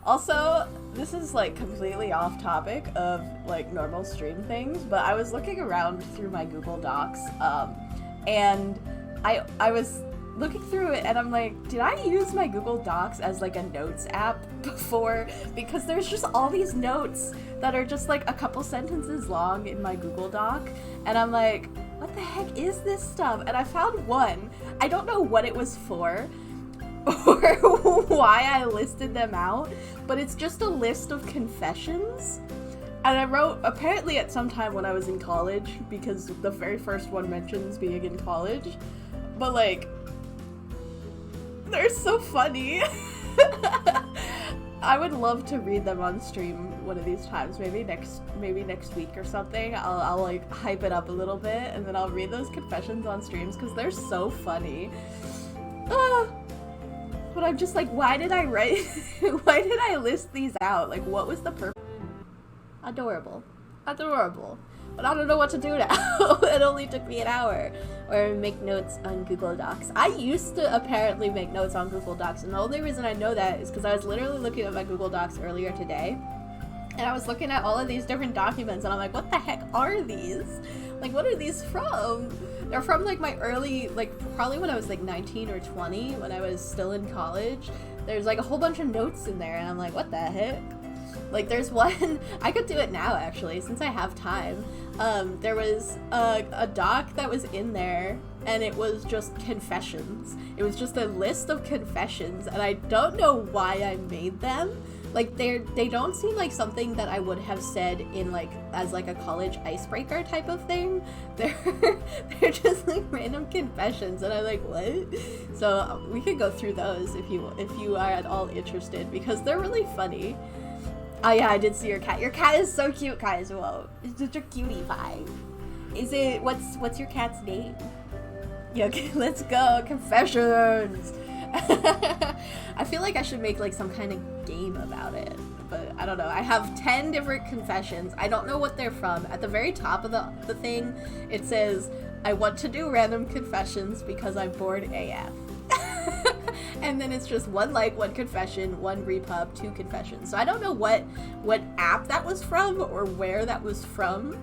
Also, this is like completely off topic of like normal stream things, but I was looking around through my Google Docs, and I was looking through it and I'm like, did I use my Google Docs as like a notes app before? Because there's just all these notes that are just like a couple sentences long in my Google Doc, and I'm like, what the heck is this stuff? And I found one. I don't know what it was for or why I listed them out, but it's just a list of confessions. And I wrote, apparently at some time when I was in college, because the very first one mentions being in college, but like, they're so funny. I would love to read them on stream one of these times, maybe next week or something. I'll like hype it up a little bit, and then I'll read those confessions on streams because they're so funny. But I'm just like, why did I list these out? Like, what was the purpose? Adorable. But I don't know what to do now. It only took me an hour. Or make notes on Google Docs. I used to apparently make notes on Google Docs, and the only reason I know that is because I was literally looking at my Google Docs earlier today, and I was looking at all of these different documents, and I'm like, what the heck are these? Like, what are these from? They're from like my early, like probably when I was like 19 or 20, when I was still in college. There's like a whole bunch of notes in there, and I'm like, what the heck? Like, there's one, I could do it now, actually, since I have time. There was a doc that was in there, and it was just confessions. It was just a list of confessions, and I don't know why I made them. Like, they don't seem like something that I would have said in, like, as, like, a college icebreaker type of thing. They're just, like, random confessions, and I'm like, what? So, we could go through those if you are at all interested, because they're really funny. Oh yeah, I did see your cat. Your cat is so cute, guys. Whoa, it's such a cutie pie. Is it, what's your cat's name? Yeah, okay, let's go. Confessions. I feel like I should make like some kind of game about it, but I don't know. I have 10 different confessions. I don't know what they're from. At the very top of the thing, it says, I want to do random confessions because I'm bored AF. And then it's just one like, one confession, one repub, 2 confessions. So I don't know what app that was from or where that was from,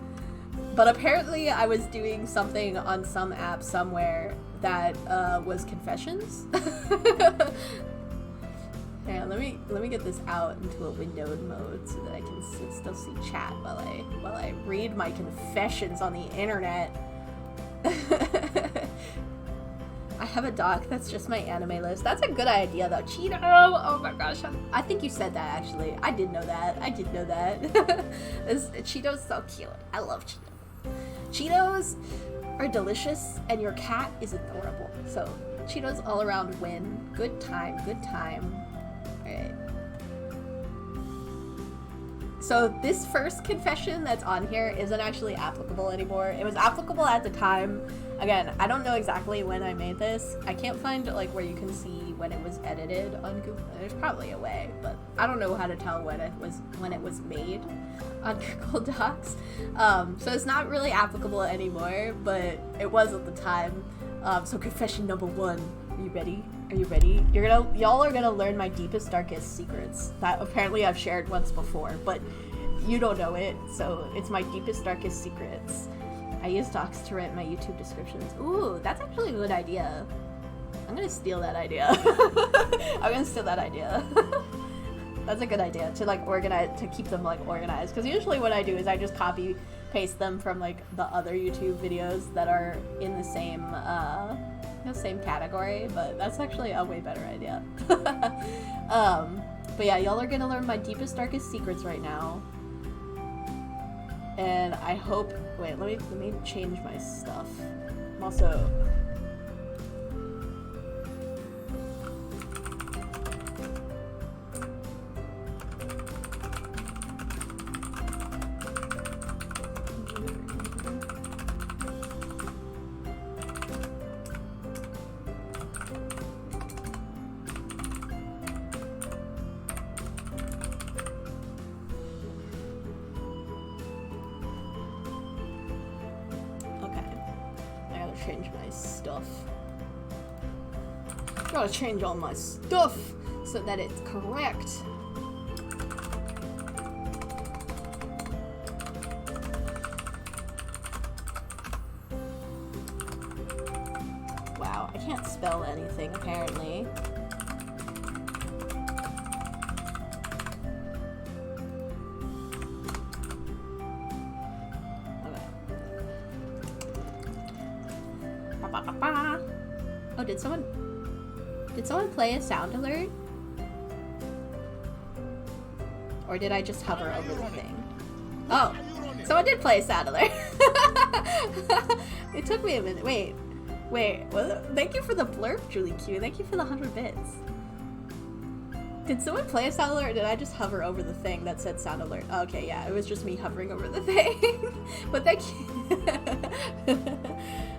but apparently I was doing something on some app somewhere that was confessions. Hang on, let me get this out into a windowed mode so that I can still see chat while I read my confessions on the internet. I have a doc that's just my anime list. That's a good idea, though. Cheeto! Oh my gosh. I think you said that, actually. I did know that. Cheeto's so cute. I love Cheetos. Cheetos are delicious, and your cat is adorable. So, Cheetos all around win. Good time. Alright. So, this first confession that's on here isn't actually applicable anymore. It was applicable at the time. Again, I don't know exactly when I made this. I can't find like where you can see when it was edited on Google. There's probably a way, but I don't know how to tell when it was made on Google Docs. So it's not really applicable anymore, but it was at the time. So confession number 1. Are you ready? Y'all are gonna learn my deepest, darkest secrets that apparently I've shared once before, but you don't know it, so it's my deepest, darkest secrets. I use docs to write my YouTube descriptions. Ooh, that's actually a good idea. I'm gonna steal that idea. That's a good idea, to like organize, to keep them like organized. Because usually what I do is I just copy paste them from like the other YouTube videos that are in the same category, but that's actually a way better idea. But yeah, y'all are gonna learn my deepest, darkest secrets right now. And I hope, wait, let me change my stuff. I'm also, gotta change all my stuff so that it's correct. can't spell anything, apparently. Oh, did someone play a sound alert? Or did I just hover over the thing? Oh, someone did play a sound alert. It took me a minute. Wait. Well, thank you for the blurb, Julikyuu. Thank you for the 100 bits. Did someone play a sound alert or did I just hover over the thing that said sound alert? Okay, yeah, it was just me hovering over the thing. But thank you.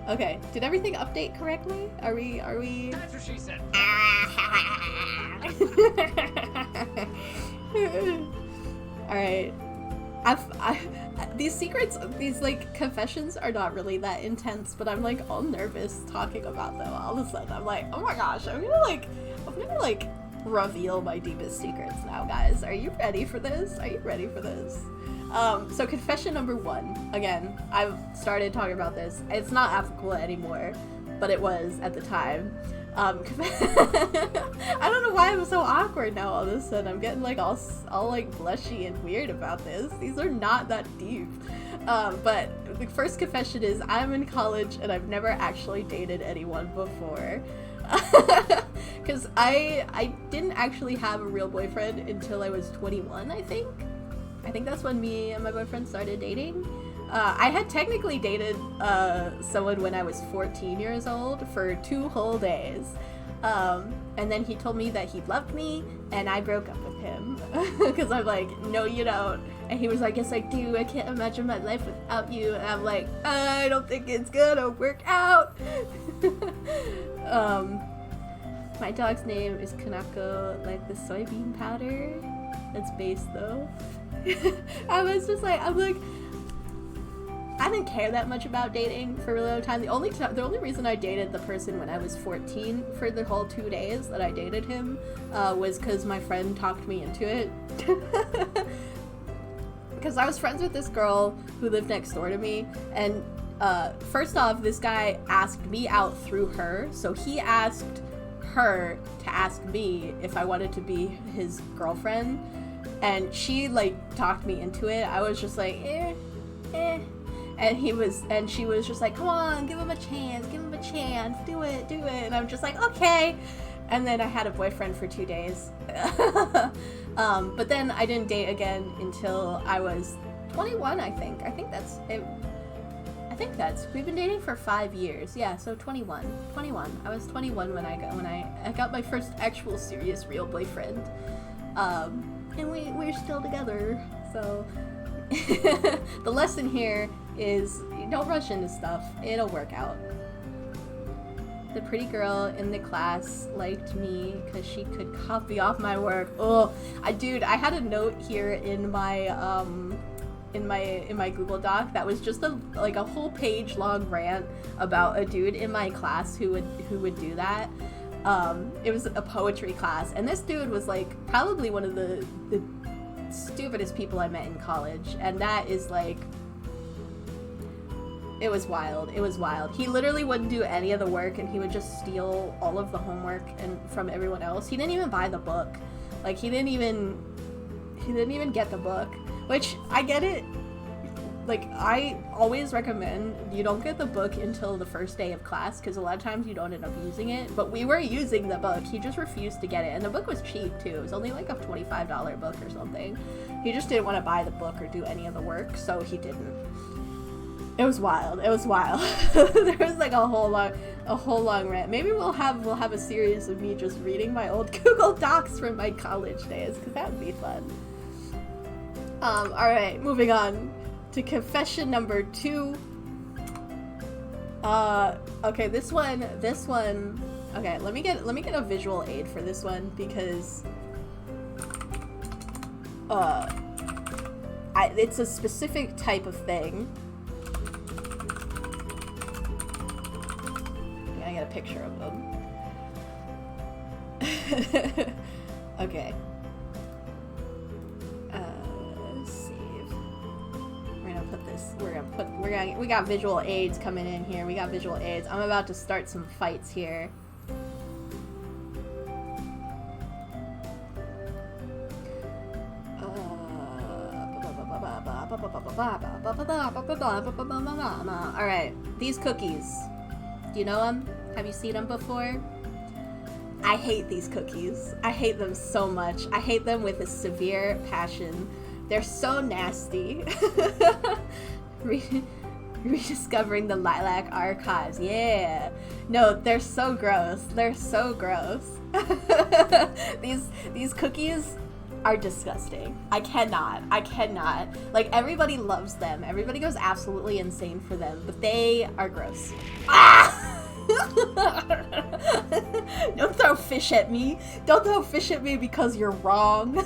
Okay, did everything update correctly? Are we? That's what she said. Alright. These secrets, these like confessions are not really that intense, but I'm like all nervous talking about them. All of a sudden I'm like, oh my gosh, I'm gonna reveal my deepest secrets now, guys. Are you ready for this? Are you ready for this? So confession number 1. Again, I've started talking about this. It's not applicable anymore, but it was at the time. I don't know why I'm so awkward now all of a sudden. I'm getting like all like blushy and weird about this. These are not that deep. But the first confession is I'm in college and I've never actually dated anyone before. Because I didn't actually have a real boyfriend until I was 21, I think. I think that's when me and my boyfriend started dating. I had technically dated someone when I was 14 years old for 2 whole days. And then he told me that he loved me, and I broke up with him. Because I'm like, no you don't. And he was like, yes I do, I can't imagine my life without you. And I'm like, I don't think it's gonna work out. My dog's name is Kanako, like the soybean powder. That's base though. I'm like, I didn't care that much about dating for a really long time. The only reason I dated the person when I was 14 for the whole 2 days that I dated him was because my friend talked me into it. Because I was friends with this girl who lived next door to me, and first off, this guy asked me out through her, so he asked her to ask me if I wanted to be his girlfriend, and she like talked me into it. I was just like, eh. And she was just like, come on, give him a chance, do it. And I'm just like, okay. And then I had a boyfriend for 2 days. But then I didn't date again until I was 21, I think. I think that's, we've been dating for 5 years. Yeah, so 21. I was 21 when I got my first actual serious real boyfriend. And we're still together, so. The lesson here is don't rush into stuff. It'll work out. The pretty girl in the class liked me because she could copy off my work. Oh, I had a note here in my Google Doc that was just a whole page long rant about a dude in my class who would do that. It was a poetry class, and this dude was like probably one of the stupidest people I met in college, and that is like, it was wild. He literally wouldn't do any of the work, and he would just steal all of the homework and from everyone else. He didn't even buy the book. Like, he didn't even get the book, which I get it. Like, I always recommend you don't get the book until the first day of class, because a lot of times you don't end up using it. But we were using the book. He just refused to get it. And the book was cheap, too. It was only like a $25 book or something. He just didn't want to buy the book or do any of the work, so he didn't. It was wild. There was like a whole long rant. Maybe we'll have a series of me just reading my old Google Docs from my college days, because that would be fun. Alright, moving on to confession number 2. Okay, this one, okay, let me get a visual aid for this one, because, it's a specific type of thing. I got a picture of them. Okay. Save. We got visual aids coming in here. I'm about to start some fights here. Alright, these cookies. Do you know them? Have you seen them before? I hate these cookies. I hate them so much. I hate them with a severe passion. They're so nasty. Rediscovering the Lilac Archives. Yeah. No, they're so gross. They're so gross. These cookies are disgusting. I cannot. Like, everybody loves them. Everybody goes absolutely insane for them, but they are gross. Ah! Don't throw fish at me. Don't throw fish at me because you're wrong.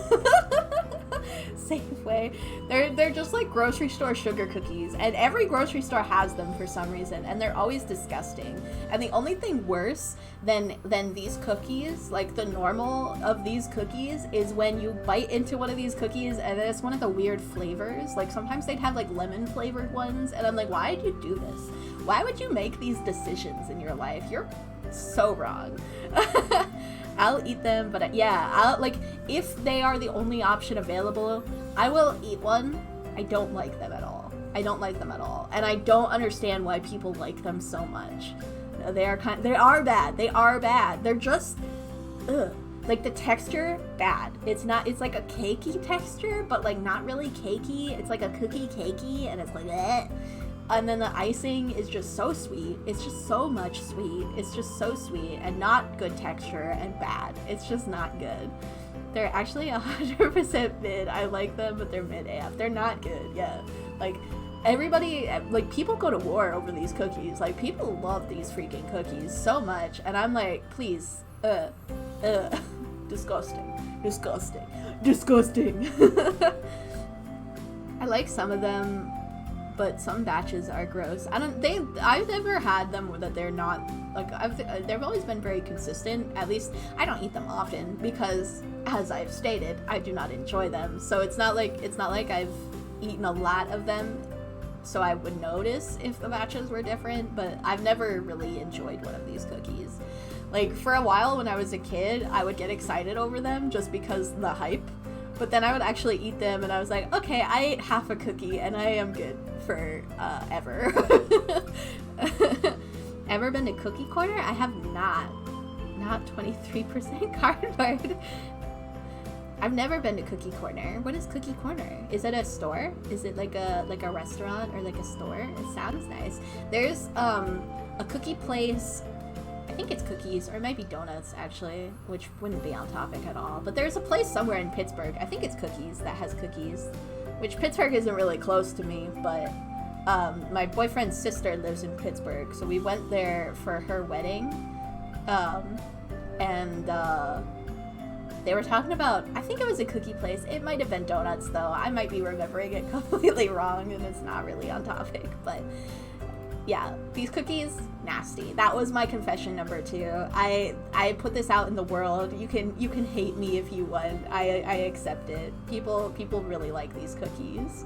Safeway. They're just like grocery store sugar cookies, and every grocery store has them for some reason, and they're always disgusting. And the only thing worse than these cookies, like the normal of these cookies, is when you bite into one of these cookies and it's one of the weird flavors. Like sometimes they'd have like lemon flavored ones, and I'm like, why did you do this? Why would you make these decisions in your life? You're so wrong. I'll eat them, but I'll, like, if they are the only option available, I will eat one. I don't like them at all. And I don't understand why people like them so much. They are bad. They're just, ugh. Like, the texture, bad. It's like a cakey texture, but like not really cakey. It's like a cookie cakey, and it's like, eh. And then the icing is just so sweet. It's just so much sweet. It's just so sweet and not good texture and bad. It's just not good. They're actually 100% mid. I like them, but they're mid AF. They're not good, yeah. Like, everybody, like, people go to war over these cookies. Like, people love these freaking cookies so much. And I'm like, please, disgusting. I like some of them, but some batches are gross. I've never had them that they're not, like, they've always been very consistent. At least I don't eat them often because, as I've stated, I do not enjoy them. So it's not like I've eaten a lot of them so I would notice if the batches were different, but I've never really enjoyed one of these cookies. Like, for a while when I was a kid, I would get excited over them just because the hype. But then I would actually eat them, and I was like, okay, I ate half a cookie, and I am good for ever. Ever been to Cookie Corner? I have not. Not 23% cardboard. I've never been to Cookie Corner. What is Cookie Corner? Is it a store? Is it like a restaurant or like a store? It sounds nice. There's a cookie place. I think it's cookies, or it might be donuts, actually, which wouldn't be on topic at all. But there's a place somewhere in Pittsburgh, I think it's Cookies, that has cookies, which Pittsburgh isn't really close to me, but my boyfriend's sister lives in Pittsburgh, so we went there for her wedding, and they were talking about, I think it was a cookie place. It might have been donuts, though. I might be remembering it completely wrong, and it's not really on topic, but yeah, these cookies, nasty. That was my confession number 2. I put this out in the world. You can hate me if you want. I accept it. People really like these cookies.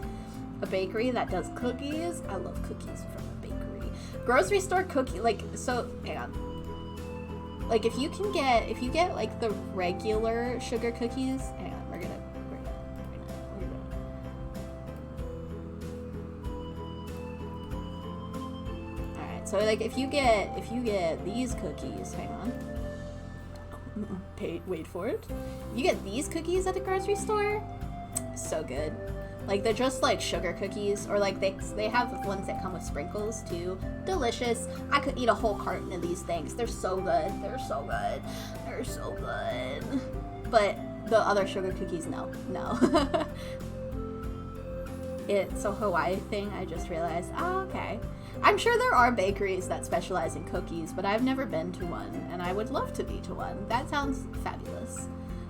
A bakery that does cookies. I love cookies from a bakery. Grocery store cookie, like, so hang on. Like, if you get like the regular sugar cookies, hang on, we're gonna So, like, if you get these cookies, hang on, wait for it. You get these cookies at the grocery store, so good. Like, they're just like sugar cookies, or like they have ones that come with sprinkles too. Delicious. I could eat a whole carton of these things. They're so good. They're so good. But the other sugar cookies, no. It's a Hawaii thing, I just realized. Oh, okay. I'm sure there are bakeries that specialize in cookies, but I've never been to one, and I would love to be to one. That sounds fabulous.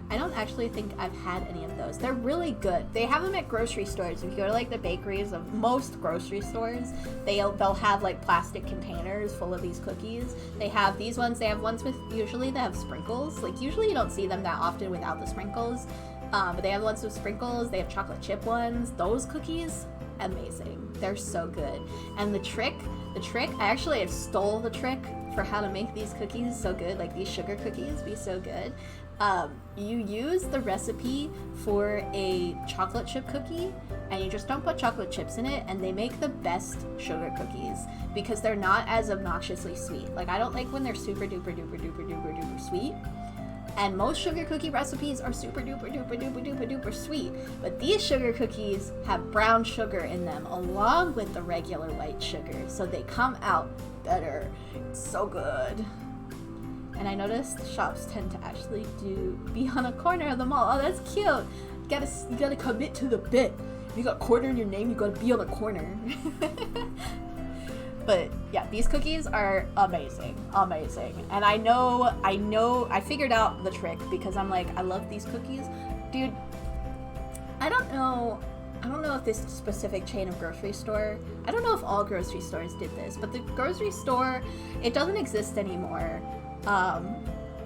I don't actually think I've had any of those. They're really good. They have them at grocery stores. If you go to like the bakeries of most grocery stores, they'll have like plastic containers full of these cookies. They have these ones. They have ones with, usually they have sprinkles. Like, usually you don't see them that often without the sprinkles. But they have ones with sprinkles. They have chocolate chip ones. Those cookies, amazing. They're so good. And the trick, I actually have stole the trick for how to make these cookies so good, like these sugar cookies be so good. You use the recipe for a chocolate chip cookie and you just don't put chocolate chips in it, and they make the best sugar cookies because they're not as obnoxiously sweet. Like, I don't like when they're super duper duper duper duper duper sweet. And most sugar cookie recipes are super duper duper duper duper duper sweet. But these sugar cookies have brown sugar in them along with the regular white sugar. So they come out better. It's so good. And I noticed shops tend to actually be on a corner of the mall. Oh, that's cute. You gotta commit to the bit. If you got a quarter in your name, you gotta be on a corner. But yeah, these cookies are amazing. And I figured out the trick because I'm like, I love these cookies. Dude, I don't know if this specific chain of grocery store, I don't know if all grocery stores did this, but the grocery store, it doesn't exist anymore.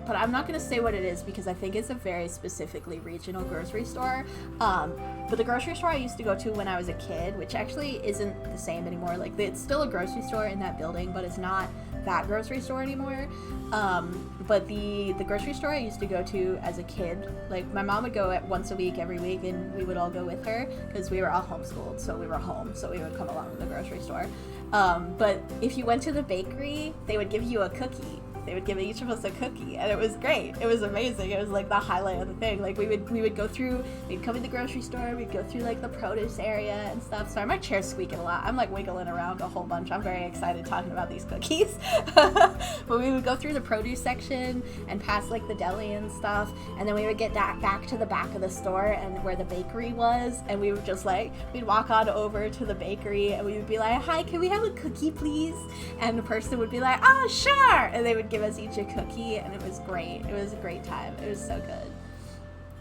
But I'm not going to say what it is because I think it's a very specifically regional grocery store. But the grocery store I used to go to when I was a kid, which actually isn't the same anymore. Like, it's still a grocery store in that building, but it's not that grocery store anymore. But the grocery store I used to go to as a kid, like, my mom would go once a week, every week, and we would all go with her because we were all homeschooled, so we were home, so we would come along to the grocery store. But if you went to the bakery, they would give you a cookie. They would give each of us a cookie, and it was great. It was amazing. It was like the highlight of the thing. Like, we'd come in the grocery store, we'd go through like the produce area and stuff. Sorry, my chair's squeaking a lot. I'm like wiggling around a whole bunch. I'm very excited talking about these cookies. But we would go through the produce section and past like the deli and stuff, and then we would get back to the back of the store and where the bakery was, and we would just like, we'd walk on over to the bakery and we would be like, hi, can we have a cookie please? And the person would be like, oh sure, and they would give us each a cookie, and it was great. It was a great time. It was so good.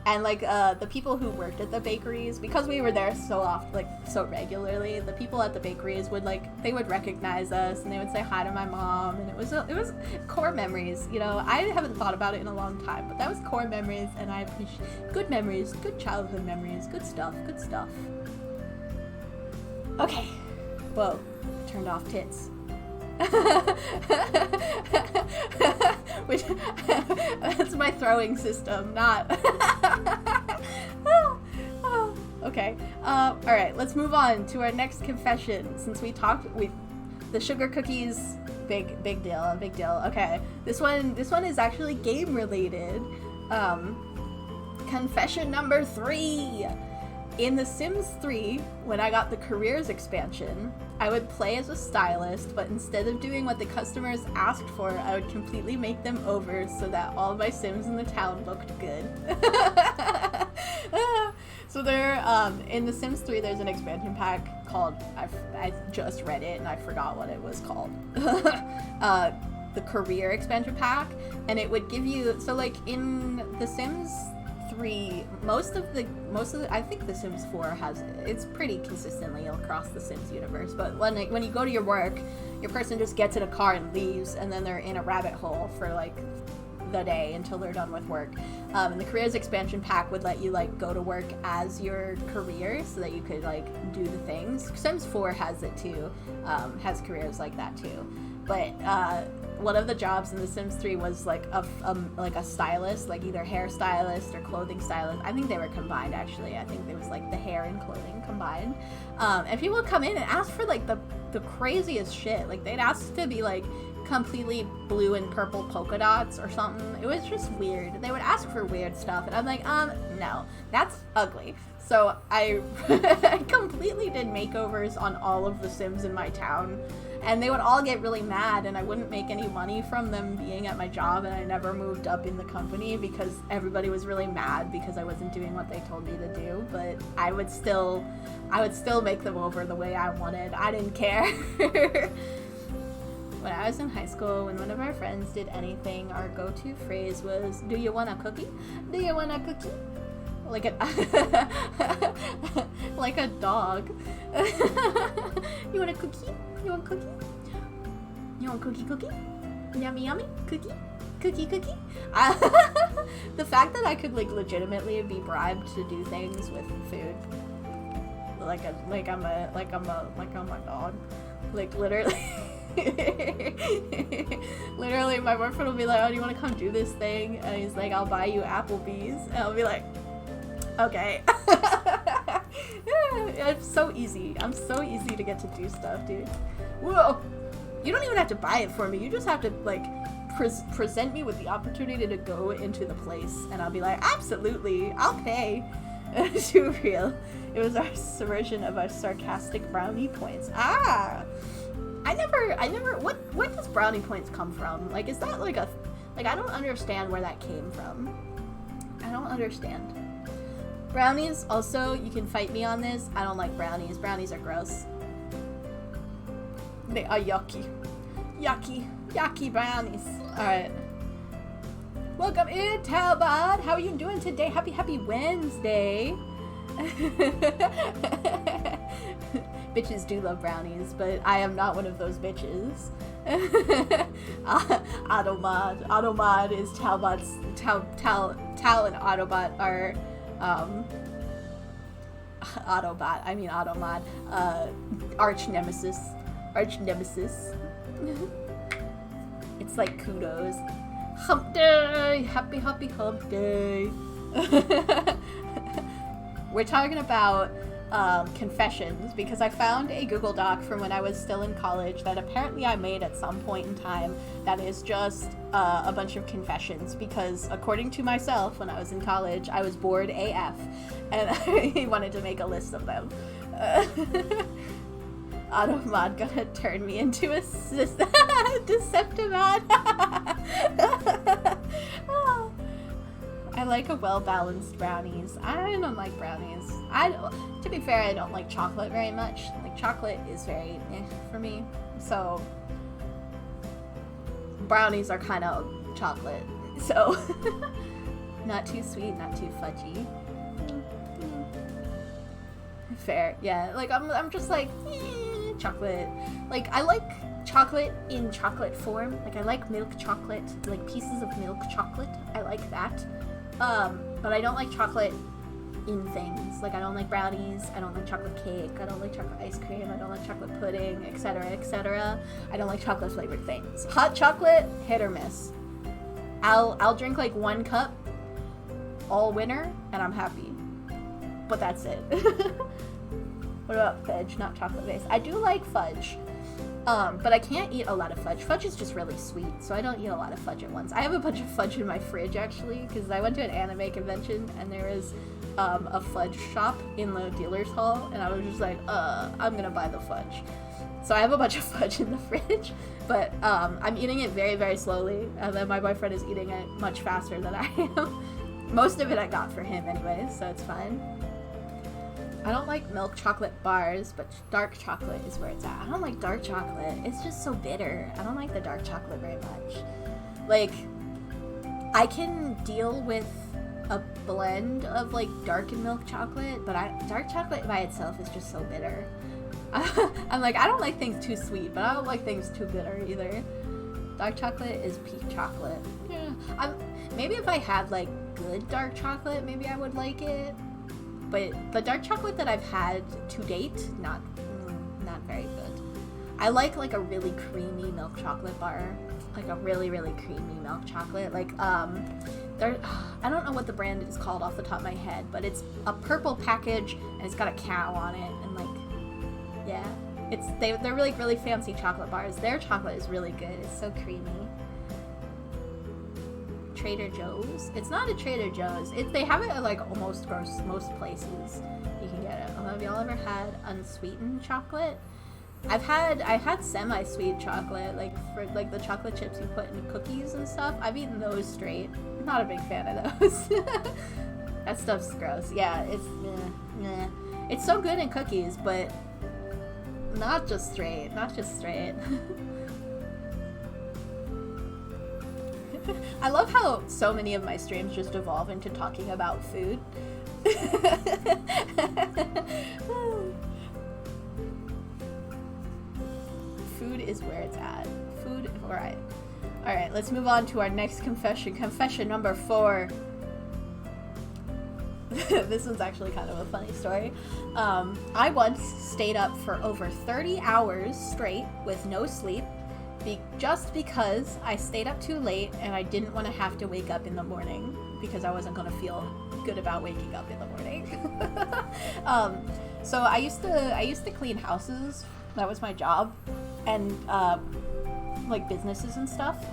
And like the people who worked at the bakeries, because we were there so often, like so regularly, the people at the bakeries would they would recognize us and they would say hi to my mom, and it was core memories. You know, I haven't thought about it in a long time, but that was core memories, and I appreciate good memories, good childhood memories, good stuff. Okay, whoa, turned off tits. Which that's my throwing system, not okay. All right, let's move on to our next confession. Since we talked the sugar cookies, big deal. Okay, this one is actually game related. Confession number 3. In The Sims 3, when I got the careers expansion, I would play as a stylist, but instead of doing what the customers asked for, I would completely make them over so that all my Sims in the town looked good. So there, in The Sims 3, there's an expansion pack called, I just read it and I forgot what it was called. The career expansion pack, and it would give you, so like in The Sims 3, most of the I think The Sims 4 has, it's pretty consistently across the Sims universe, but when you go to your work, your person just gets in a car and leaves, and then they're in a rabbit hole for like the day until they're done with work. And the careers expansion pack would let you like go to work as your career so that you could like do the things. Sims 4 has it too, has careers like that too. But one of the jobs in The Sims 3 was like a stylist, like either hairstylist or clothing stylist. I think they were combined actually. I think it was like the hair and clothing combined. And people would come in and ask for like the craziest shit. Like they'd ask to be like completely blue and purple polka dots or something. It was just weird. They would ask for weird stuff, and I'm like, no, that's ugly. So I completely did makeovers on all of the Sims in my town, and they would all get really mad, and I wouldn't make any money from them being at my job, and I never moved up in the company because everybody was really mad because I wasn't doing what they told me to do. But I would still make them over the way I wanted. I didn't care. When I was in high school, when one of our friends did anything, our go-to phrase was, "Do you want a cookie? Do you want a cookie?" Like like a dog. You want a cookie? You want cookie? You want cookie? Yummy yummy? Cookie? Cookie? The fact that I could like legitimately be bribed to do things with food, like I'm a dog, like literally. Literally, my boyfriend will be like, "Oh, do you want to come do this thing?" And he's like, "I'll buy you Applebee's," and I'll be like, "Okay." I'm so easy. I'm so easy to get to do stuff, dude. Whoa! You don't even have to buy it for me. You just have to, like, present me with the opportunity to go into the place, and I'll be like, absolutely, I'll pay. Too real. It was our version of our sarcastic brownie points. Ah! I never, what does brownie points come from? Like, is that like I don't understand where that came from. I don't understand. Brownies, also, you can fight me on this. I don't like brownies. Brownies are gross. They are yucky. Yucky brownies. Alright. Welcome in, Talbot. How are you doing today? Happy Wednesday. Bitches do love brownies, but I am not one of those bitches. Automod is Talbot's Tal and Autobot are Automod, arch nemesis. It's like kudos. Hump day! Happy hump day! We're talking about confessions, because I found a Google Doc from when I was still in college that apparently I made at some point in time that is just a bunch of confessions, because according to myself, when I was in college, I was bored AF, and I wanted to make a list of them. Automod gonna turn me into a Decepticon. I like a well-balanced brownies. I don't like brownies. To be fair, I don't like chocolate very much. Like, chocolate is very for me. So, brownies are kind of chocolate. So, not too sweet, not too fudgy. Fair, yeah. Like, I'm just like, chocolate. Like, I like chocolate in chocolate form. Like, I like milk chocolate, like pieces of milk chocolate. I like that. But I don't like chocolate in things. Like, I don't like brownies, I don't like chocolate cake, I don't like chocolate ice cream, I don't like chocolate pudding, etc., etc. I don't like chocolate flavored things. Hot chocolate, hit or miss. I'll drink like 1 cup all winter and I'm happy. But that's it. What about fudge? Not chocolate based. I do like fudge. But I can't eat a lot of fudge. Fudge is just really sweet, so I don't eat a lot of fudge at once. I have a bunch of fudge in my fridge, actually, because I went to an anime convention, and there was a fudge shop in the dealer's hall, and I was just like, I'm gonna buy the fudge. So I have a bunch of fudge in the fridge, but I'm eating it very, very slowly, and then my boyfriend is eating it much faster than I am. Most of it I got for him anyway, so it's fine. I don't like milk chocolate bars, but dark chocolate is where it's at. I don't like dark chocolate. It's just so bitter. I don't like the dark chocolate very much. Like, I can deal with a blend of, like, dark and milk chocolate, but dark chocolate by itself is just so bitter. I'm like, I don't like things too sweet, but I don't like things too bitter either. Dark chocolate is peak chocolate. Yeah. Maybe if I had, like, good dark chocolate, maybe I would like it. But the dark chocolate that I've had to date, not very good. I like a really creamy milk chocolate bar, like a really, really creamy milk chocolate. Like, I don't know what the brand is called off the top of my head, but it's a purple package and it's got a cow on it, and like, yeah, they're really, really fancy chocolate bars. Their chocolate is really good. It's so creamy. Trader Joe's. It's not a Trader Joe's. They have it at like almost most places you can get it. Have y'all ever had unsweetened chocolate? I've had semi-sweet chocolate, like for like the chocolate chips you put in cookies and stuff. I've eaten those straight. I'm not a big fan of those. That stuff's gross. Yeah, it's so good in cookies, but not just straight. I love how so many of my streams just evolve into talking about food. Food is where it's at. Food, alright. Alright, let's move on to our next confession. Confession number 4. This one's actually kind of a funny story. I once stayed up for over 30 hours straight with no sleep. Just because I stayed up too late and I didn't want to have to wake up in the morning because I wasn't going to feel good about waking up in the morning. So I used to clean houses. That was my job, and like businesses and stuff.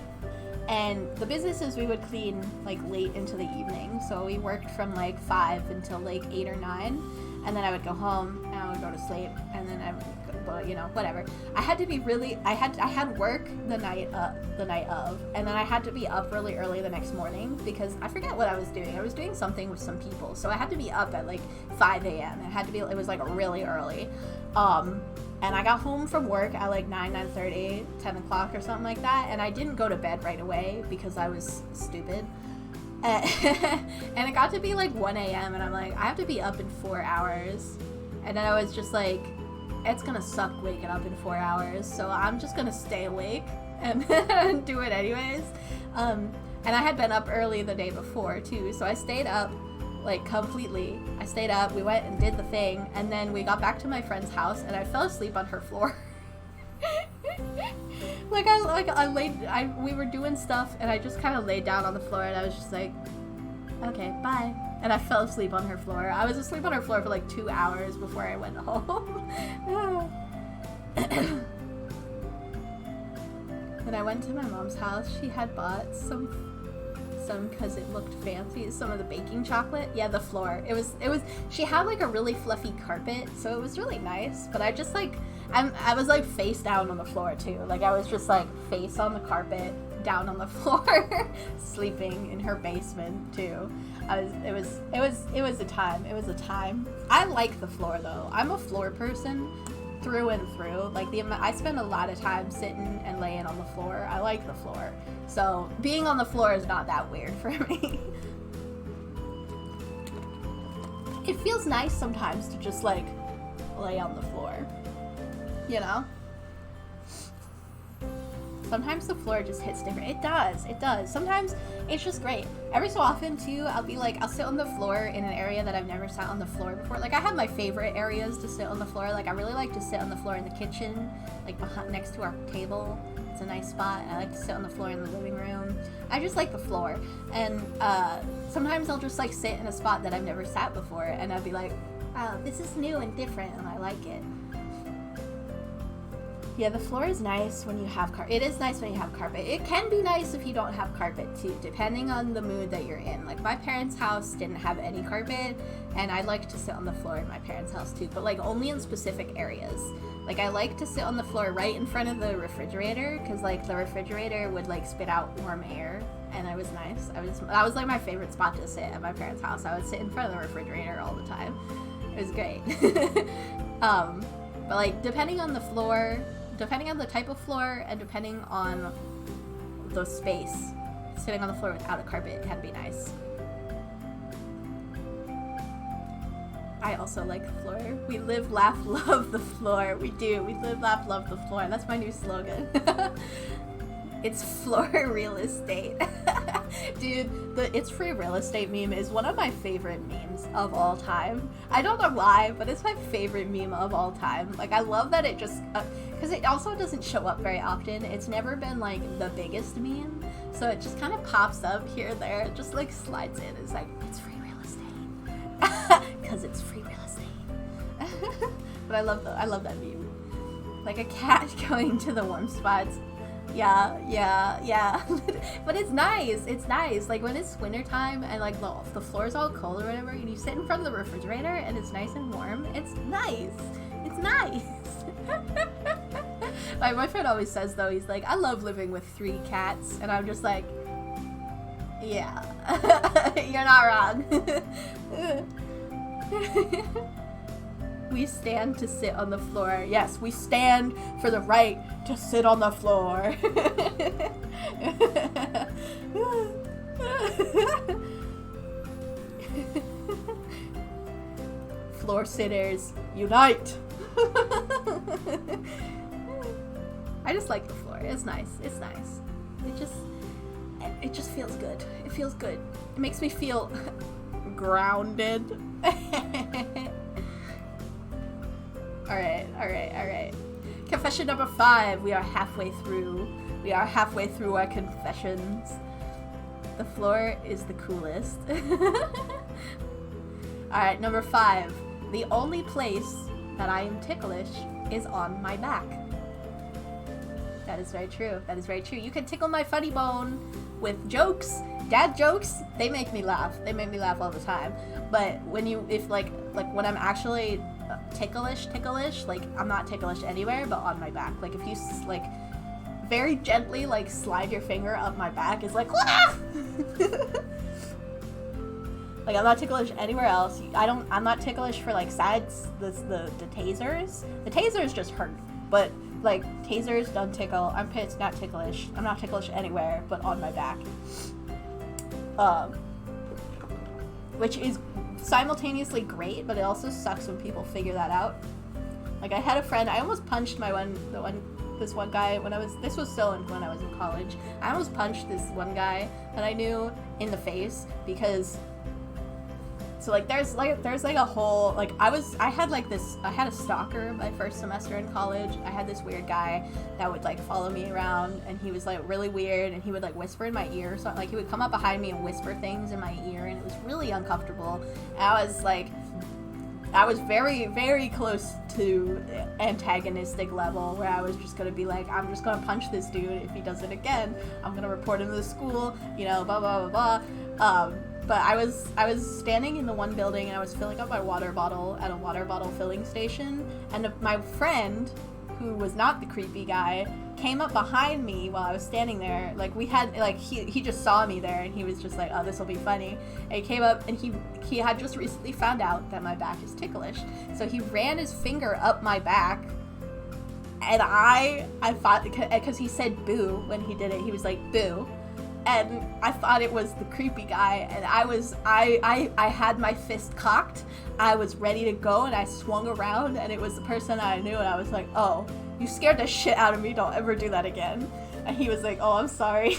And the businesses we would clean like late into the evening. So we worked from like 5 until like 8 or 9, and then I would go home and I would go to sleep, and then I would, well, you know, whatever. I had to be really, I had work the night of, and then I had to be up really early the next morning because I forget what I was doing. I was doing something with some people, so I had to be up at like 5 a.m. It was like really early. And I got home from work at like 9:30, 10 o'clock or something like that, and I didn't go to bed right away because I was stupid. And it got to be like 1 a.m. and I'm like, I have to be up in 4 hours. And then I was just like, it's gonna suck waking up in 4 hours, so I'm just gonna stay awake and do it anyways. And I had been up early the day before too, so I stayed up like completely. I stayed up, we went and did the thing, and then we got back to my friend's house and I fell asleep on her floor. We were doing stuff and I just kind of laid down on the floor and I was just like, okay, bye. And I fell asleep on her floor. I was asleep on her floor for like 2 hours before I went home. When I went to my mom's house, she had bought some because it looked fancy, some of the baking chocolate. Yeah, the floor. It was she had like a really fluffy carpet, so it was really nice, but I just like I was like face down on the floor too. Like I was just like face on the carpet, down on the floor, sleeping in her basement too. It was a time. It was a time. I like the floor though. I'm a floor person through and through. Like I spend a lot of time sitting and laying on the floor. I like the floor. So being on the floor is not that weird for me. It feels nice sometimes to just like lay on the floor, you know? Sometimes the floor just hits different. It does. Sometimes it's just great. Every so often too, I'll sit on the floor in an area that I've never sat on the floor before. Like I have my favorite areas to sit on the floor. Like I really like to sit on the floor in the kitchen, like next to our table. It's a nice spot. I like to sit on the floor in the living room. I just like the floor. And sometimes I'll just like sit in a spot that I've never sat before and I'll be like, oh, this is new and different and I like it. Yeah, the floor is nice when you have carpet. It is nice when you have carpet. It can be nice if you don't have carpet too, depending on the mood that you're in. Like my parents' house didn't have any carpet, and I like to sit on the floor in my parents' house too, but like only in specific areas. Like I like to sit on the floor right in front of the refrigerator, because like the refrigerator would like spit out warm air, and it was nice. That was like my favorite spot to sit at my parents' house. I would sit in front of the refrigerator all the time. It was great. But like depending on the floor, depending on the type of floor, and depending on the space, sitting on the floor without a carpet can be nice. I also like the floor. We live, laugh, love the floor. We do. We live, laugh, love the floor. That's my new slogan. It's floor real estate. Dude, the it's free real estate meme is one of my favorite memes of all time. I don't know why, but it's my favorite meme of all time. Like, I love that it just, because it also doesn't show up very often. It's never been, like, the biggest meme. So it just kind of pops up here and there. It just, like, slides in. It's like, it's free real estate. Because it's free real estate. But I love that meme. Like a cat going to the warm spots. Yeah. But it's nice. Like when it's wintertime and like the floor's all cold or whatever, and you sit in front of the refrigerator and it's nice and warm, it's nice. My boyfriend always says though, he's like, I love living with 3 cats, and I'm just like, yeah. You're not wrong. We stand to sit on the floor. Yes, we stand for the right to sit on the floor. Floor sitters, unite! I just like the floor. It's nice. It just feels good. It feels good. It makes me feel grounded. Alright. Confession number 5. We are halfway through our confessions. The floor is the coolest. Alright, number 5. the only place that I am ticklish is on my back. That is very true. That is very true. You can tickle my funny bone with jokes, dad jokes. They make me laugh. They make me laugh all the time. But when when I'm actually ticklish, like I'm not ticklish anywhere but on my back. Like if you like very gently like slide your finger up my back, it's like ah! Like I'm not ticklish anywhere else. I'm not ticklish for like sides. The tasers. The tasers just hurt. But like tasers don't tickle. Armpits not ticklish. I'm not ticklish anywhere but on my back. Which is simultaneously great, but it also sucks when people figure that out. Like I had a friend. I almost punched this one guy when this was still when I was in college. I almost punched this one guy that I knew in the face because. So like there's like a whole like I had a stalker my first semester in college. I had this weird guy that would like follow me around, and he was like really weird, and he would like whisper in my ear. So like he would come up behind me and whisper things in my ear, and it was really uncomfortable. And I was very, very close to antagonistic level where I was just gonna be like, I'm just gonna punch this dude. If he does it again, I'm gonna report him to the school, you know, blah blah blah blah. But I was standing in the one building, and I was filling up my water bottle at a water bottle filling station, and my friend, who was not the creepy guy, came up behind me while I was standing there. Like we had like he just saw me there, and he was just like, oh, this will be funny. And he came up, and he had just recently found out that my back is ticklish, so he ran his finger up my back, and I thought, because he said boo when he did it, he was like boo. And I thought it was the creepy guy, and I had my fist cocked. I was ready to go, and I swung around, and it was the person I knew, and I was like, oh, you scared the shit out of me, don't ever do that again. And he was like, oh, I'm sorry.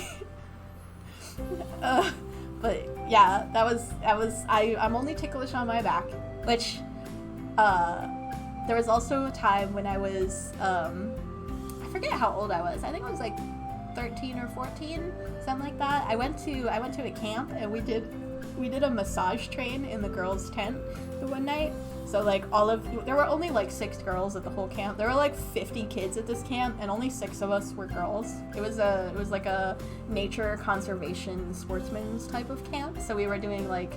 But yeah, I'm only ticklish on my back, which, there was also a time when I was, I forget how old I was. I think I was like 13 or 14, something like that. I went to a camp, and we did a massage train in the girls' tent the one night. So like there were only like 6 girls at the whole camp. There were like 50 kids at this camp, and only 6 of us were girls. It was like a nature conservation sportsman's type of camp. So we were doing like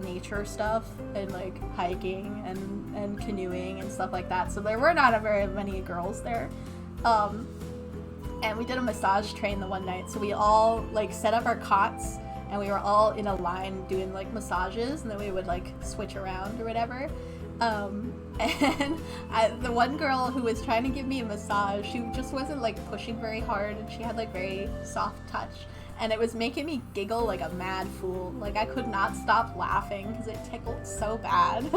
nature stuff and like hiking and canoeing and stuff like that. So there were not very many girls there. And we did a massage train the one night, so we all like set up our cots, and we were all in a line doing like massages, and then we would like switch around or whatever. And the one girl who was trying to give me a massage, she just wasn't like pushing very hard, and she had like very soft touch, and it was making me giggle like a mad fool. Like I could not stop laughing because it tickled so bad.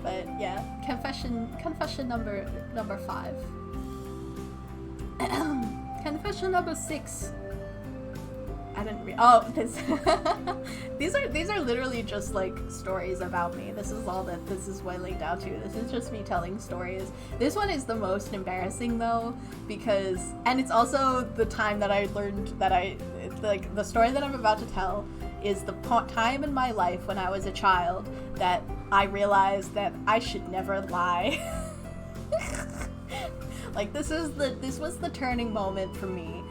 But yeah, confession number 5. Confession number 6. I didn't these are literally just like stories about me. This is all that this is boiling down to. This is just me telling stories. This one is the most embarrassing though, because, and it's also the time that I learned that like the story that I'm about to tell is the time in my life when I was a child that I realized that I should never lie. Like this was the turning moment for me,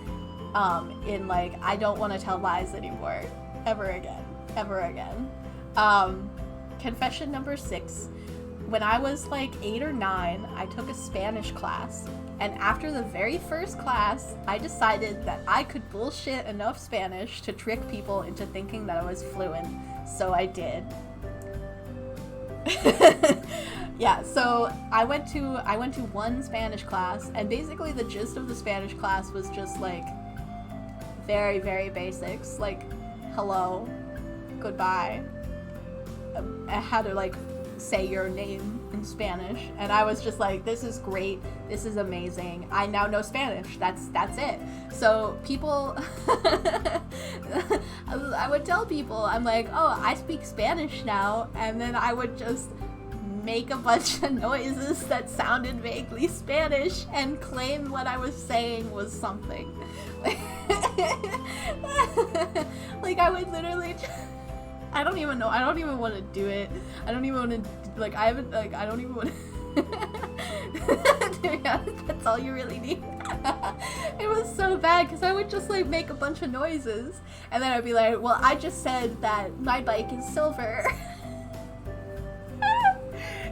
in like, I don't want to tell lies anymore, ever again. Confession number 6. When I was like 8 or 9, I took a Spanish class, and after the very first class, I decided that I could bullshit enough Spanish to trick people into thinking that I was fluent, so I did. Yeah, so I went to one Spanish class, and basically the gist of the Spanish class was just like very, very basics, like hello, goodbye, how to like say your name in Spanish, and I was just like, this is great, this is amazing, I now know Spanish, that's it. So people I would tell people, I'm like, oh, I speak Spanish now, and then I would just make a bunch of noises that sounded vaguely Spanish and claim what I was saying was something. Like I would literally I don't even know. I don't even want to do it. I don't even want to, like, I haven't, like, I don't even want to. To be honest, that's all you really need. It was so bad because I would just, like, make a bunch of noises. And then I'd be like, well, I just said that my bike is silver.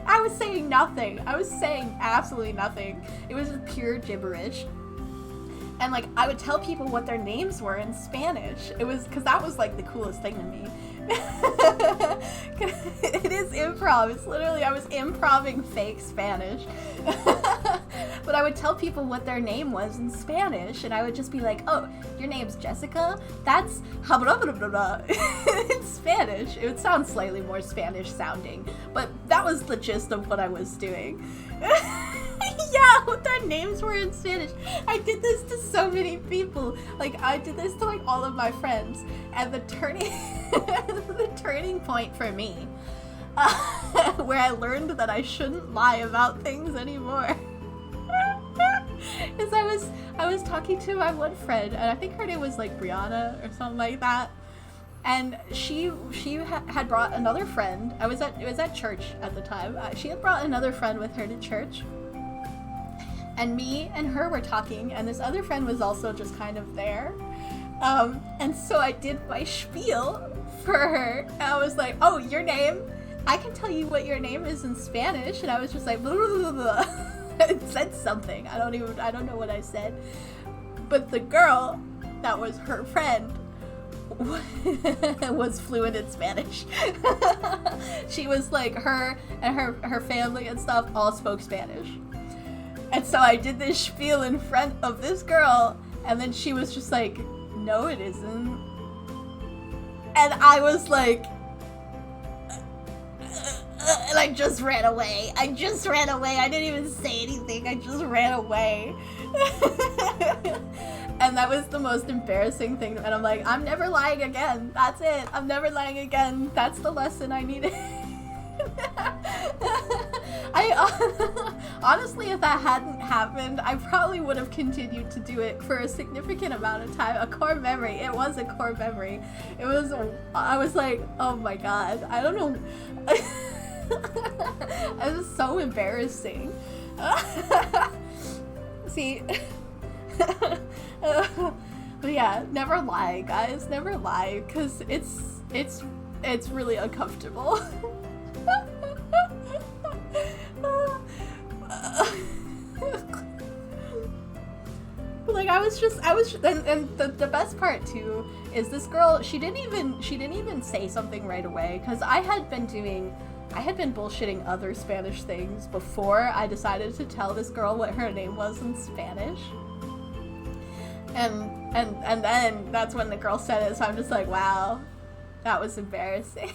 I was saying nothing. I was saying absolutely nothing. It was just pure gibberish. And, like, I would tell people what their names were in Spanish. It was, because that was, like, the coolest thing to me. It is improv. It's literally, I was improving fake Spanish. But I would tell people what their name was in Spanish, and I would just be like, oh, your name's Jessica? That's in Spanish. It would sound slightly more Spanish sounding, but that was the gist of what I was doing. Yeah, what their names were in Spanish. I did this to so many people. Like, I did this to, like, all of my friends. And the turning point for me, where I learned that I shouldn't lie about things anymore, is I was talking to my one friend, and I think her name was, like, Brianna or something like that. And she had brought another friend. It was at church at the time. She had brought another friend with her to church. And me and her were talking, and this other friend was also just kind of there. And so I did my spiel for her, and I was like, oh, your name? I can tell you what your name is in Spanish. And I was just like, blah, blah, blah, blah. I said something. I don't know what I said. But the girl that was her friend was fluent in Spanish. She was like, her and her family and stuff all spoke Spanish. And so I did this spiel in front of this girl, and then she was just like, no, it isn't. And I was like, and I just ran away. I didn't even say anything. I just ran away. And that was the most embarrassing thing. And I'm like, I'm never lying again. That's it. I'm never lying again. That's the lesson I needed. Honestly, if that hadn't happened, I probably would have continued to do it for a significant amount of time. A core memory. It was a core memory. I was like, oh my god, I don't know. It was so embarrassing. See, but yeah, never lie, guys. Never lie, because it's really uncomfortable. Like, I was and the best part too is this girl, she didn't even say something right away, because I had been bullshitting other Spanish things before I decided to tell this girl what her name was in Spanish. And then that's when the girl said it, so I'm just like, wow, that was embarrassing.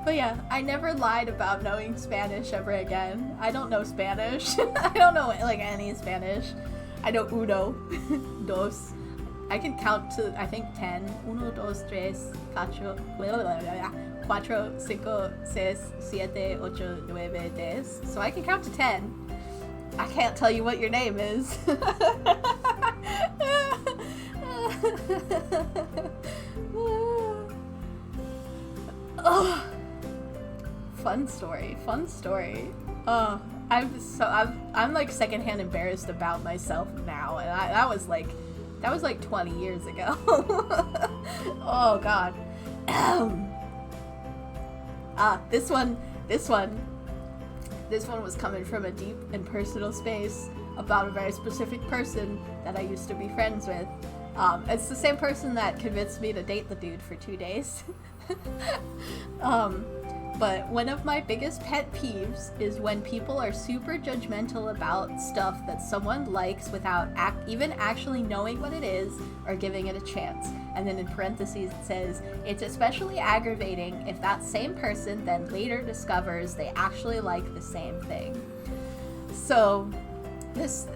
But yeah, I never lied about knowing Spanish ever again. I don't know Spanish. I don't know, like, any Spanish. I know uno, dos. I can count to, I think, 10. Uno, dos, tres, cuatro, cuatro, cinco, seis, siete, ocho, nueve, diez. So I can count to 10. I can't tell you what your name is. Oh. Fun story. Oh, I'm like secondhand embarrassed about myself now, and that was like 20 years ago. Oh god. This one was coming from a deep and personal space about a very specific person that I used to be friends with. It's the same person that convinced me to date the dude for 2 days. But one of my biggest pet peeves is when people are super judgmental about stuff that someone likes without even actually knowing what it is or giving it a chance. And then in parentheses it says, it's especially aggravating if that same person then later discovers they actually like the same thing. So, this...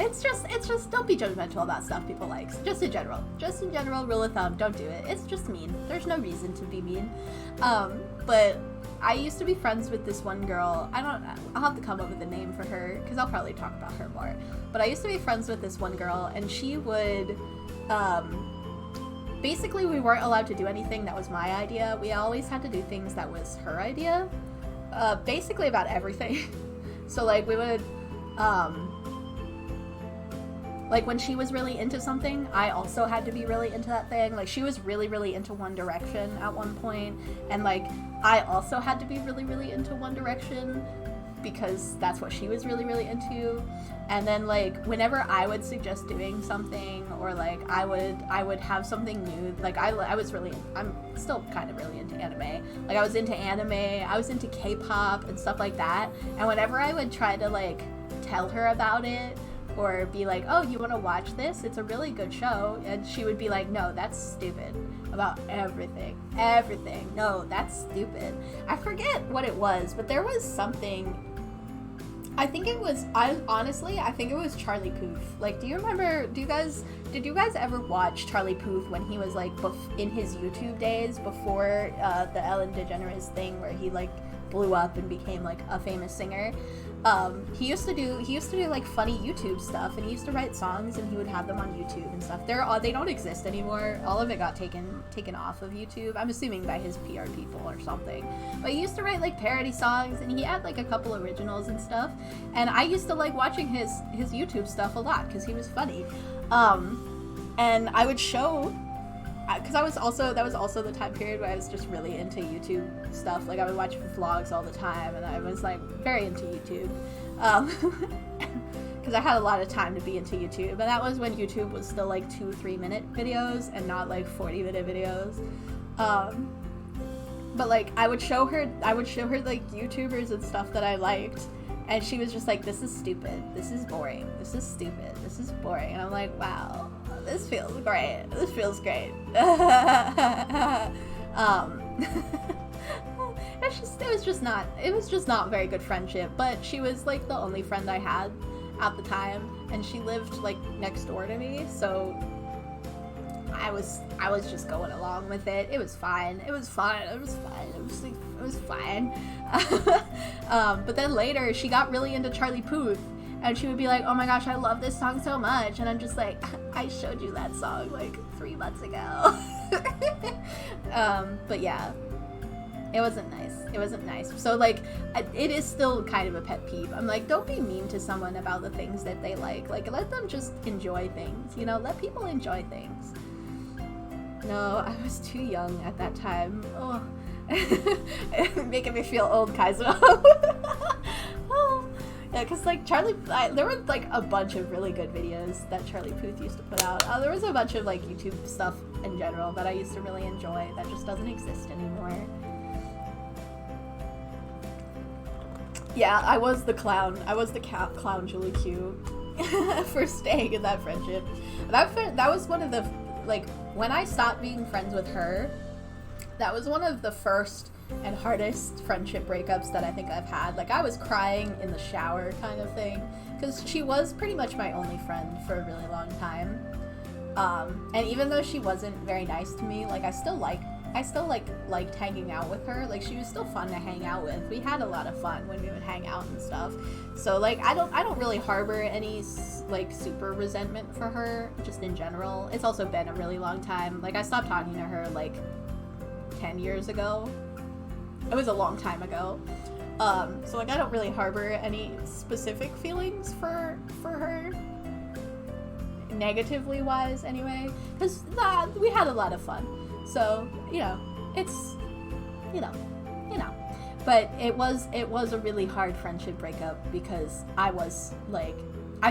It's just don't be judgmental about stuff people like. Just in general, rule of thumb, don't do it. It's just mean. There's no reason to be mean. But I used to be friends with this one girl. I'll have to come up with a name for her, because I'll probably talk about her more. But I used to be friends with this one girl, and she would, basically we weren't allowed to do anything that was my idea. We always had to do things that was her idea. Basically about everything. So like we would, like when she was really into something, I also had to be really into that thing. Like she was really, really into One Direction at one point, and like I also had to be really, really into One Direction because that's what she was really, really into. And then like whenever I would suggest doing something, or like I would have something new, like I'm still kind of really into anime. Like I was into anime, I was into K-pop and stuff like that. And whenever I would try to like tell her about it, or be like, oh, you want to watch this? It's a really good show. And she would be like, no, that's stupid. About everything. No, that's stupid. I forget what it was, but there was something. I think it was Charlie Puth. Like, did you guys ever watch Charlie Puth when he was like in his YouTube days before the Ellen DeGeneres thing where he like blew up and became like a famous singer? He used to do like funny YouTube stuff, and he used to write songs and he would have them on YouTube and stuff. They don't exist anymore. All of it got taken off of YouTube. I'm assuming by his PR people or something. But he used to write like parody songs, and he had like a couple originals and stuff. And I used to like watching his YouTube stuff a lot because he was funny. And I would show, because that was also the time period where I was just really into YouTube stuff. Like I would watch vlogs all the time, and I was like very into YouTube, because I had a lot of time to be into YouTube. And that was when YouTube was still like 2-3 minute videos and not like 40-minute videos. But like I would show her like YouTubers and stuff that I liked, and she was just like, this is stupid, this is boring, this is stupid, this is boring. And I'm like, wow, this feels great. It was just not very good friendship. But she was like the only friend I had at the time, and she lived like next door to me, so I was just going along with it. It was fine. But then later she got really into Charlie Puth, and she would be like, oh my gosh, I love this song so much. And I'm just like, I showed you that song like 3 months ago. But yeah, it wasn't nice. So like, it is still kind of a pet peeve. I'm like, don't be mean to someone about the things that they like. Like, let them just enjoy things, you know? Let people enjoy things. No, I was too young at that time. Oh, making me feel old, Kaizo. Oh. Yeah, because like there were like a bunch of really good videos that Charlie Puth used to put out. There was a bunch of like YouTube stuff in general that I used to really enjoy that just doesn't exist anymore. Yeah, I was the clown. I was the clown Julikyuu for staying in that friendship. That was one of the, like, when I stopped being friends with her, that was one of the first and hardest friendship breakups that I think I've had. Like, I was crying in the shower kind of thing, because she was pretty much my only friend for a really long time. And even though she wasn't very nice to me, like, I still liked hanging out with her. Like, she was still fun to hang out with. We had a lot of fun when we would hang out and stuff. So like, I don't really harbor any like super resentment for her, just in general. It's also been a really long time. Like, I stopped talking to her like 10 years ago. It was a long time ago. So like, I don't really harbor any specific feelings for her, negatively wise anyway, because we had a lot of fun. So, you know, it's, you know. But it was a really hard friendship breakup because I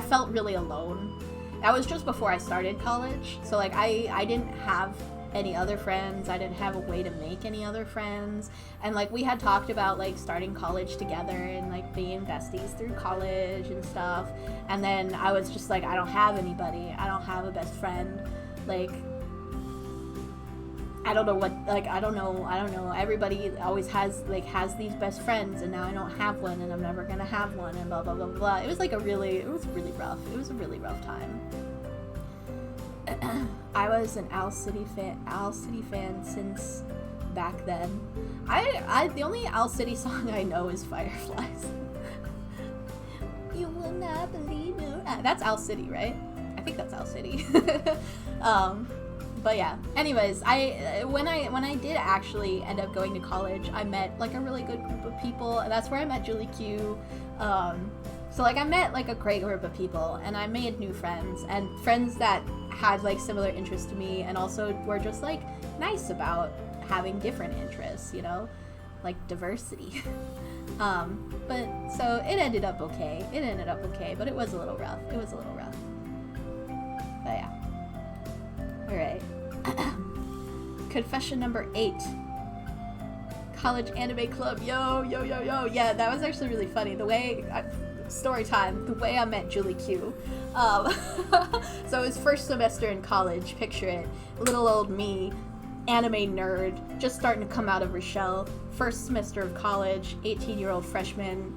felt really alone. That was just before I started college. So like, I didn't have any other friends. I didn't have a way to make any other friends. And like, we had talked about like starting college together and like being besties through college and stuff. And then I was just like, I don't have anybody. I don't have a best friend. Like, I don't know. Everybody always has these best friends, and now I don't have one, and I'm never gonna have one, and blah blah blah blah. It was really rough. It was a really rough time. I was an Owl City fan since back then. The only Owl City song I know is Fireflies. You will not believe it. That's Owl City, right? I think that's Owl City. But yeah, anyways, when I did actually end up going to college, I met like a really good group of people, and that's where I met Julikyuu. So like I met like a great group of people, and I made new friends, and friends that had like similar interests to me, and also were just like nice about having different interests, you know, like diversity. But so it ended up okay. But it was a little rough. But yeah. Alright. Confession number 8. College anime club. Yo. Yeah, that was actually really funny. Story time. The way I met Julikyuu. So it was first semester in college. Picture it. Little old me. Anime nerd. Just starting to come out of her shell. First semester of college. 18-year-old freshman.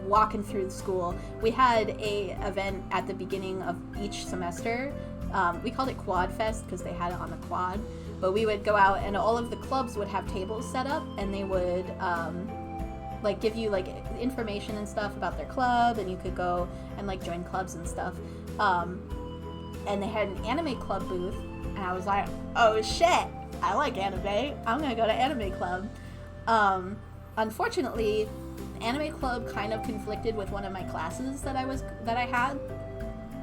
Walking through the school. We had a event at the beginning of each semester. We called it Quad Fest because they had it on the quad. But we would go out, and all of the clubs would have tables set up, and they would like give you like information and stuff about their club, and you could go and like join clubs and stuff. And they had an anime club booth, and I was like, oh shit, I like anime. I'm gonna go to anime club. Unfortunately, anime club kind of conflicted with one of my classes that I had.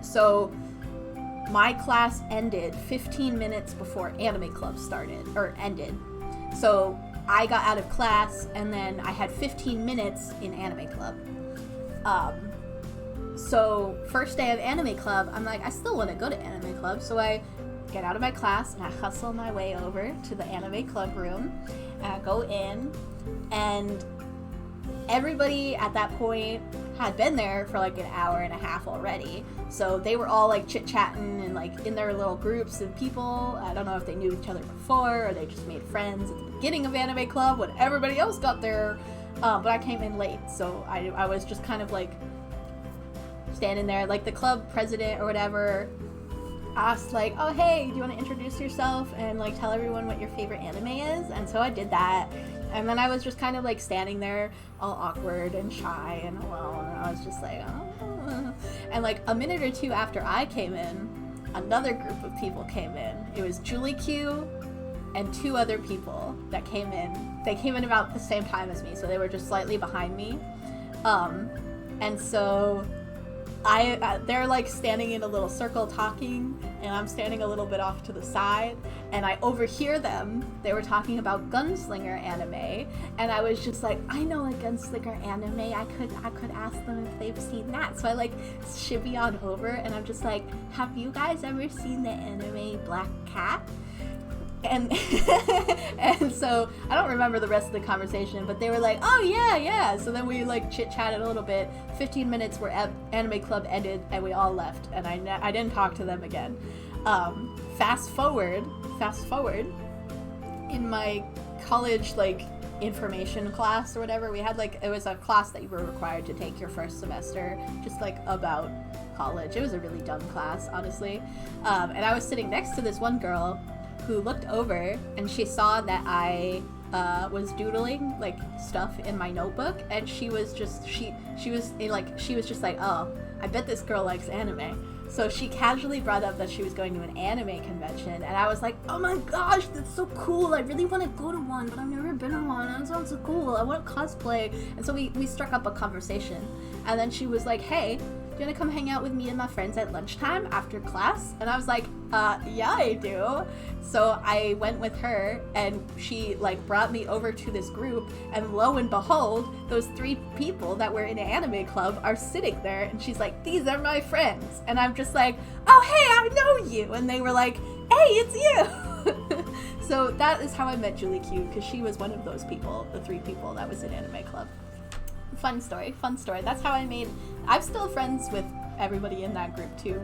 So my class ended 15 minutes before anime club ended. So I got out of class, and then I had 15 minutes in anime club. So first day of anime club, I'm like, I still want to go to anime club. So I get out of my class, and I hustle my way over to the anime club room, and I go in, and everybody at that point had been there for like an hour and a half already. So they were all like chit-chatting and like in their little groups of people. I don't know if they knew each other before or they just made friends at the beginning of anime club when everybody else got there. But I came in late, so I was just kind of like standing there. Like the club president or whatever asked like, oh hey, do you want to introduce yourself and like tell everyone what your favorite anime is? And so I did that. And then I was just kind of like standing there all awkward and shy and alone, and I was just like, oh. And like a minute or two after I came in, another group of people came in. It was Julikyuu and 2 other people that came in. They came in about the same time as me, so they were just slightly behind me. And so they're like standing in a little circle talking, and I'm standing a little bit off to the side, and I overhear them. They were talking about Gunslinger anime, and I was just like, I know a Gunslinger anime. I could ask them if they've seen that. So I like shivvy on over, and I'm just like, have you guys ever seen the anime Black Cat? And and so I don't remember the rest of the conversation, but they were like, oh yeah. So then we like chit-chatted a little bit. 15 minutes where anime club ended, and we all left, and I didn't talk to them again. Fast forward in my college like information class or whatever, we had like, it was a class that you were required to take your first semester, just like about college. It was a really dumb class, honestly. And I was sitting next to this one girl who looked over, and she saw that I was doodling like stuff in my notebook, and she was just like, oh, I bet this girl likes anime. So she casually brought up that she was going to an anime convention, and I was like, oh my gosh, that's so cool. I really want to go to one, but I've never been to one. That sounds so cool. I want to cosplay. And so we struck up a conversation, and then she was like, hey, do you want to come hang out with me and my friends at lunchtime after class? And I was like, yeah, I do. So I went with her, and she like brought me over to this group, and lo and behold, those 3 people that were in an anime club are sitting there, and she's like, these are my friends. And I'm just like, oh hey, I know you. And they were like, hey, it's you. So that is how I met Julikyuu, because she was one of those people, the 3 people that was in anime club. Fun story. That's how I'm still friends with everybody in that group too.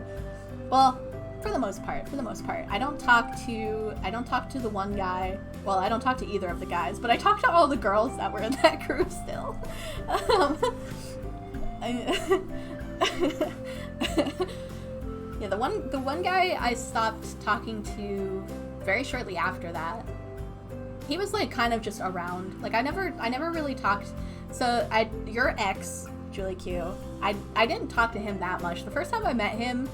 Well, for the most part. I don't talk to the one guy. Well, I don't talk to either of the guys, but I talk to all the girls that were in that group still. Yeah, the one guy I stopped talking to very shortly after that. He was like kind of just around. Like I never really talked. So your ex, Julikyuu, I didn't talk to him that much. The first time I met him,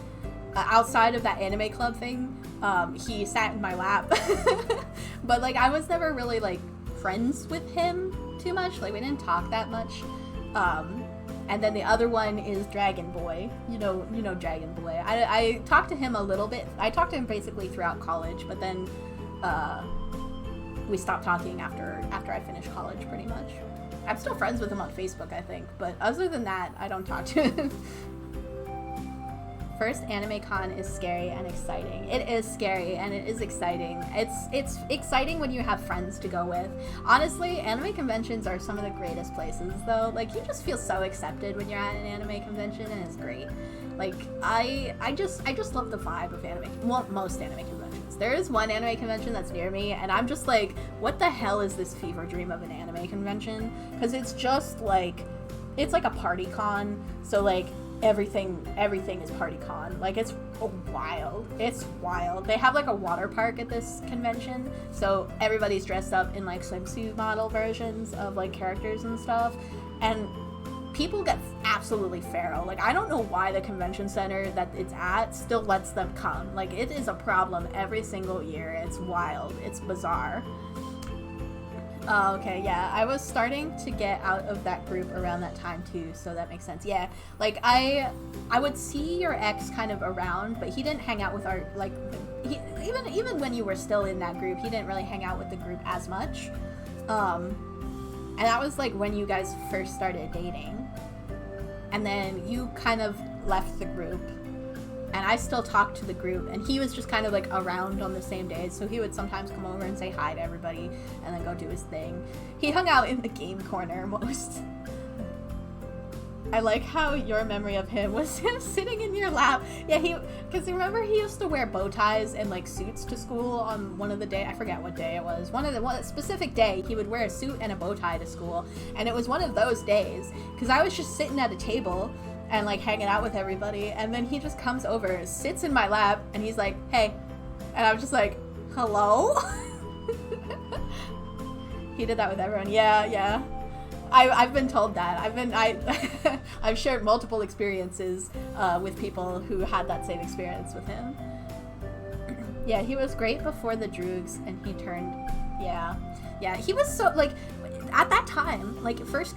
outside of that anime club thing, he sat in my lap. But, like, I was never really, like, friends with him too much. Like, we didn't talk that much. And then the other one is Dragon Boy. You know Dragon Boy. I talked to him a little bit. I talked to him basically throughout college, but then we stopped talking after I finished college, pretty much. I'm still friends with him on Facebook, I think, but other than that, I don't talk to him. First Anime Con is scary and exciting. It is scary and it is exciting. It's exciting when you have friends to go with. Honestly, anime conventions are some of the greatest places, though. Like, you just feel so accepted when you're at an anime convention, and it's great. Like, I just love the vibe of anime. Well, most anime conventions. There is one anime convention that's near me, and I'm just like, what the hell is this fever dream of an anime convention? Because it's just like, it's like a party con. So, like, everything is party con. Like, it's wild. It's wild. They have like a water park at this convention, so everybody's dressed up in like swimsuit model versions of like characters and stuff, and people get absolutely feral. Like, I don't know why the convention center that it's at still lets them come. Like, it is a problem every single year. It's wild. It's bizarre. Oh, okay, yeah. I was starting to get out of that group around that time too, so that makes sense. Yeah, like, I would see your ex kind of around, but he didn't hang out with our, like, even when you were still in that group, he didn't really hang out with the group as much. And that was, like, when you guys first started dating. And then you kind of left the group. And I still talked to the group, and he was just kind of, like, around on the same days, so he would sometimes come over and say hi to everybody, and then go do his thing. He hung out in the game corner most. I like how your memory of him was him sitting in your lap. Yeah, because remember he used to wear bow ties and, like, suits to school on one of the day, I forget what day it was, one specific day, he would wear a suit and a bow tie to school, and it was one of those days, because I was just sitting at a table, and, like, hanging out with everybody, and then he just comes over, sits in my lap, and he's like, hey, and I'm just like, hello? He did that with everyone. Yeah. I've been told that. I've shared multiple experiences with people who had that same experience with him. Yeah, he was great before the Droogs, and he turned, yeah, he was so, like, at that time, like, first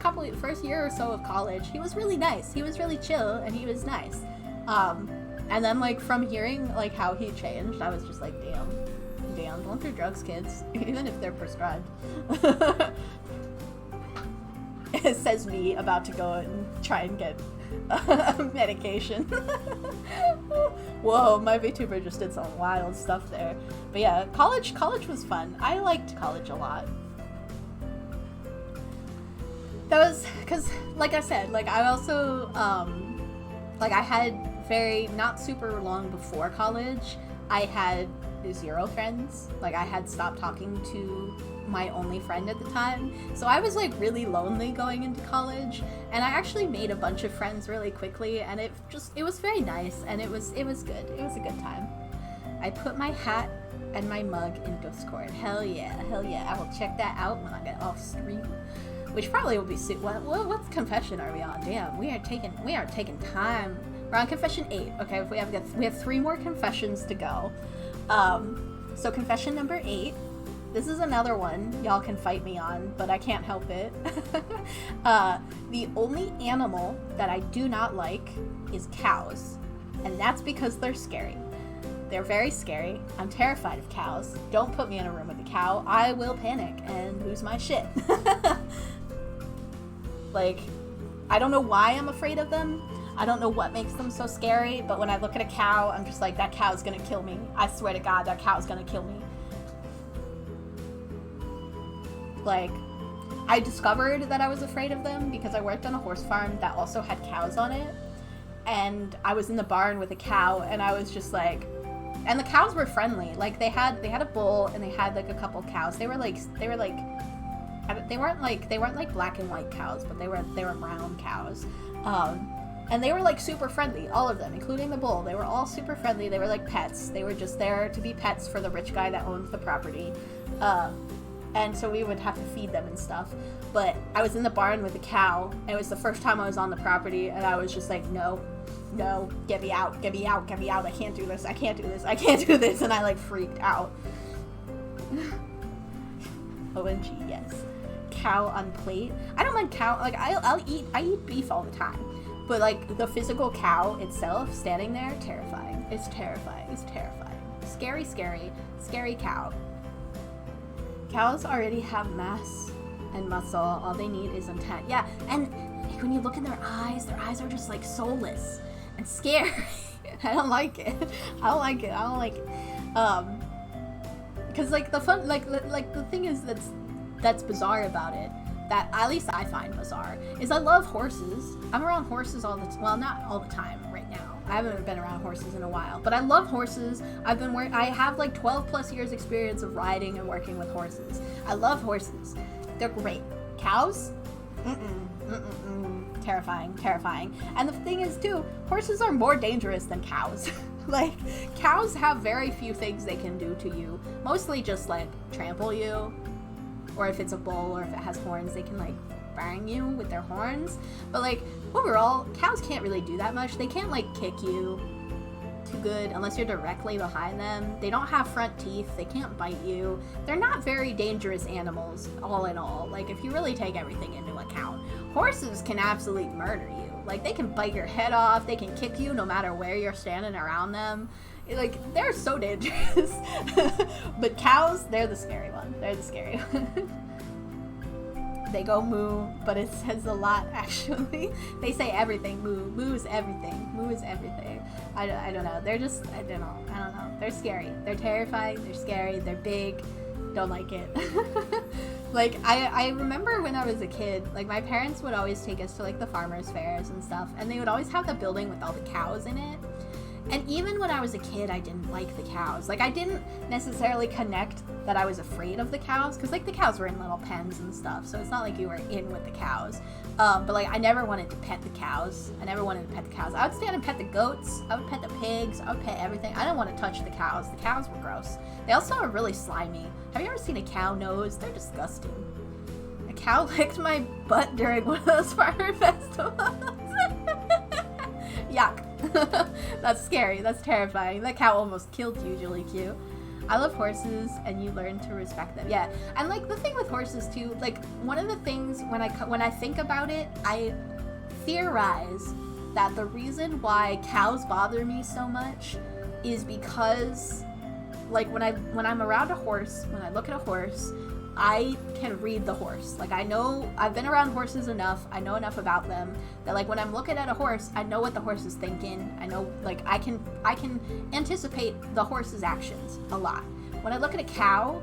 year or so of college, he was really nice. He was really chill, and he was nice. And then, like, from hearing, like, how he changed, I was just like, damn, don't do drugs, kids, even if they're prescribed. It says me about to go and try and get medication. Whoa, my VTuber just did some wild stuff there. But yeah, college was fun. I liked college a lot. That was, because, like I said, like, I also, like, I had not super long before college, I had 0 friends. Like, I had stopped talking to my only friend at the time, so I was, like, really lonely going into college, and I actually made a bunch of friends really quickly, and it was very nice, and it was good. It was a good time. I put my hat and my mug in Discord. Hell yeah. I will check that out when I get off stream. Which probably will be soon. What confession are we on? Damn, we are taking time. We're on confession 8. Okay, we have 3 more confessions to go. So confession number 8. This is another one y'all can fight me on, but I can't help it. The only animal that I do not like is cows, and that's because they're scary. They're very scary. I'm terrified of cows. Don't put me in a room with a cow. I will panic and lose my shit. Like, I don't know why I'm afraid of them. I don't know what makes them so scary, but when I look at a cow, I'm just like, that cow's gonna kill me. I swear to God, that cow's gonna kill me. Like, I discovered that I was afraid of them because I worked on a horse farm that also had cows on it, and I was in the barn with a cow, and I was just like, and the cows were friendly. Like, they had a bull, and they had, like, a couple cows. They weren't like black and white cows, but they were brown cows. And they were, like, super friendly, all of them, including the bull. They were all super friendly. They were like pets. They were just there to be pets for the rich guy that owns the property. and so we would have to feed them and stuff. But I was in the barn with a cow, and it was the first time I was on the property, and I was just like, no, get me out, get me out, get me out, I can't do this, I can't do this, I can't do this, and I like freaked out. OMG, yes. Cow on plate. I don't mind cow, like I eat beef all the time, but like the physical cow itself standing there, terrifying. It's terrifying. Scary cow. Cows already have mass and muscle. All they need is intent. Yeah, and like, when you look in their eyes are just like soulless and scary. I don't like it. Because like the fun, like the thing is that's bizarre about it, that at least I find bizarre, is I love horses. I'm around horses all the time. Well, not all the time right now. I haven't been around horses in a while, but I love horses. I have like 12 plus years experience of riding and working with horses. I love horses. They're great. Cows? Terrifying. And the thing is too, horses are more dangerous than cows. Like, cows have very few things they can do to you. Mostly just like trample you, or if it's a bull or if it has horns, they can like bang you with their horns. But like overall, cows can't really do that much. They can't like kick you too good unless you're directly behind them. They don't have front teeth. They can't bite you. They're not very dangerous animals, all in all. Like, if you really take everything into account, horses can absolutely murder you. Like, they can bite your head off. They can kick you no matter where you're standing around them. Like, they're so dangerous. But cows, they're the scary one. They go moo, but it says a lot, actually. They say everything, moo. Moo is everything. I don't know. They're just, I don't know. They're scary. They're terrifying. They're scary. They're big. Don't like it. Like, I remember when I was a kid, like, my parents would always take us to, like, the farmers' fairs and stuff, and they would always have the building with all the cows in it. And even when I was a kid, I didn't like the cows. Like, I didn't necessarily connect that I was afraid of the cows, because, like, the cows were in little pens and stuff, so it's not like you were in with the cows. But, like, I never wanted to pet the cows. I would stand and pet the goats. I would pet the pigs. I would pet everything. I didn't want to touch the cows. The cows were gross. They also are really slimy. Have you ever seen a cow nose? They're disgusting. A cow licked my butt during one of those farmer festivals. Yuck. That's scary. That's terrifying. That cow almost killed you, Julikyuu. I love horses, and you learn to respect them. Yeah, and like the thing with horses too, like one of the things when I think about it, I theorize that the reason why cows bother me so much is because, like, when I'm around a horse, when I look at a horse, I can read the horse. Like, I've been around horses enough, I know enough about them, that, like, when I'm looking at a horse, I know what the horse is thinking. I know, like, I can anticipate the horse's actions a lot. When I look at a cow,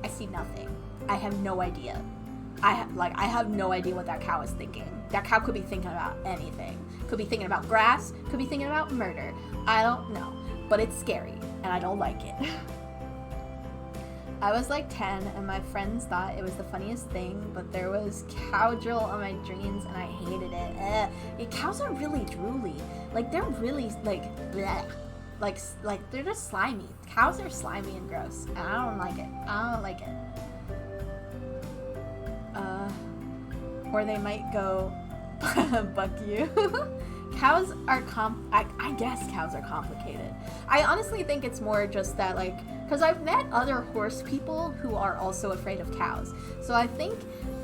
I see nothing. I have no idea. I have no idea what that cow is thinking. That cow could be thinking about anything. Could be thinking about grass, could be thinking about murder. I don't know. But it's scary, and I don't like it. I was like 10, and my friends thought it was the funniest thing, but there was cow drill on my jeans, and I hated it. Yeah, cows are really drooly. Like, they're really, like, bleh. Like, they're just slimy. Cows are slimy and gross, and I don't like it. Or they might go, buck you. Cows are I guess cows are complicated. I honestly think it's more just that, like, because I've met other horse people who are also afraid of cows. So I think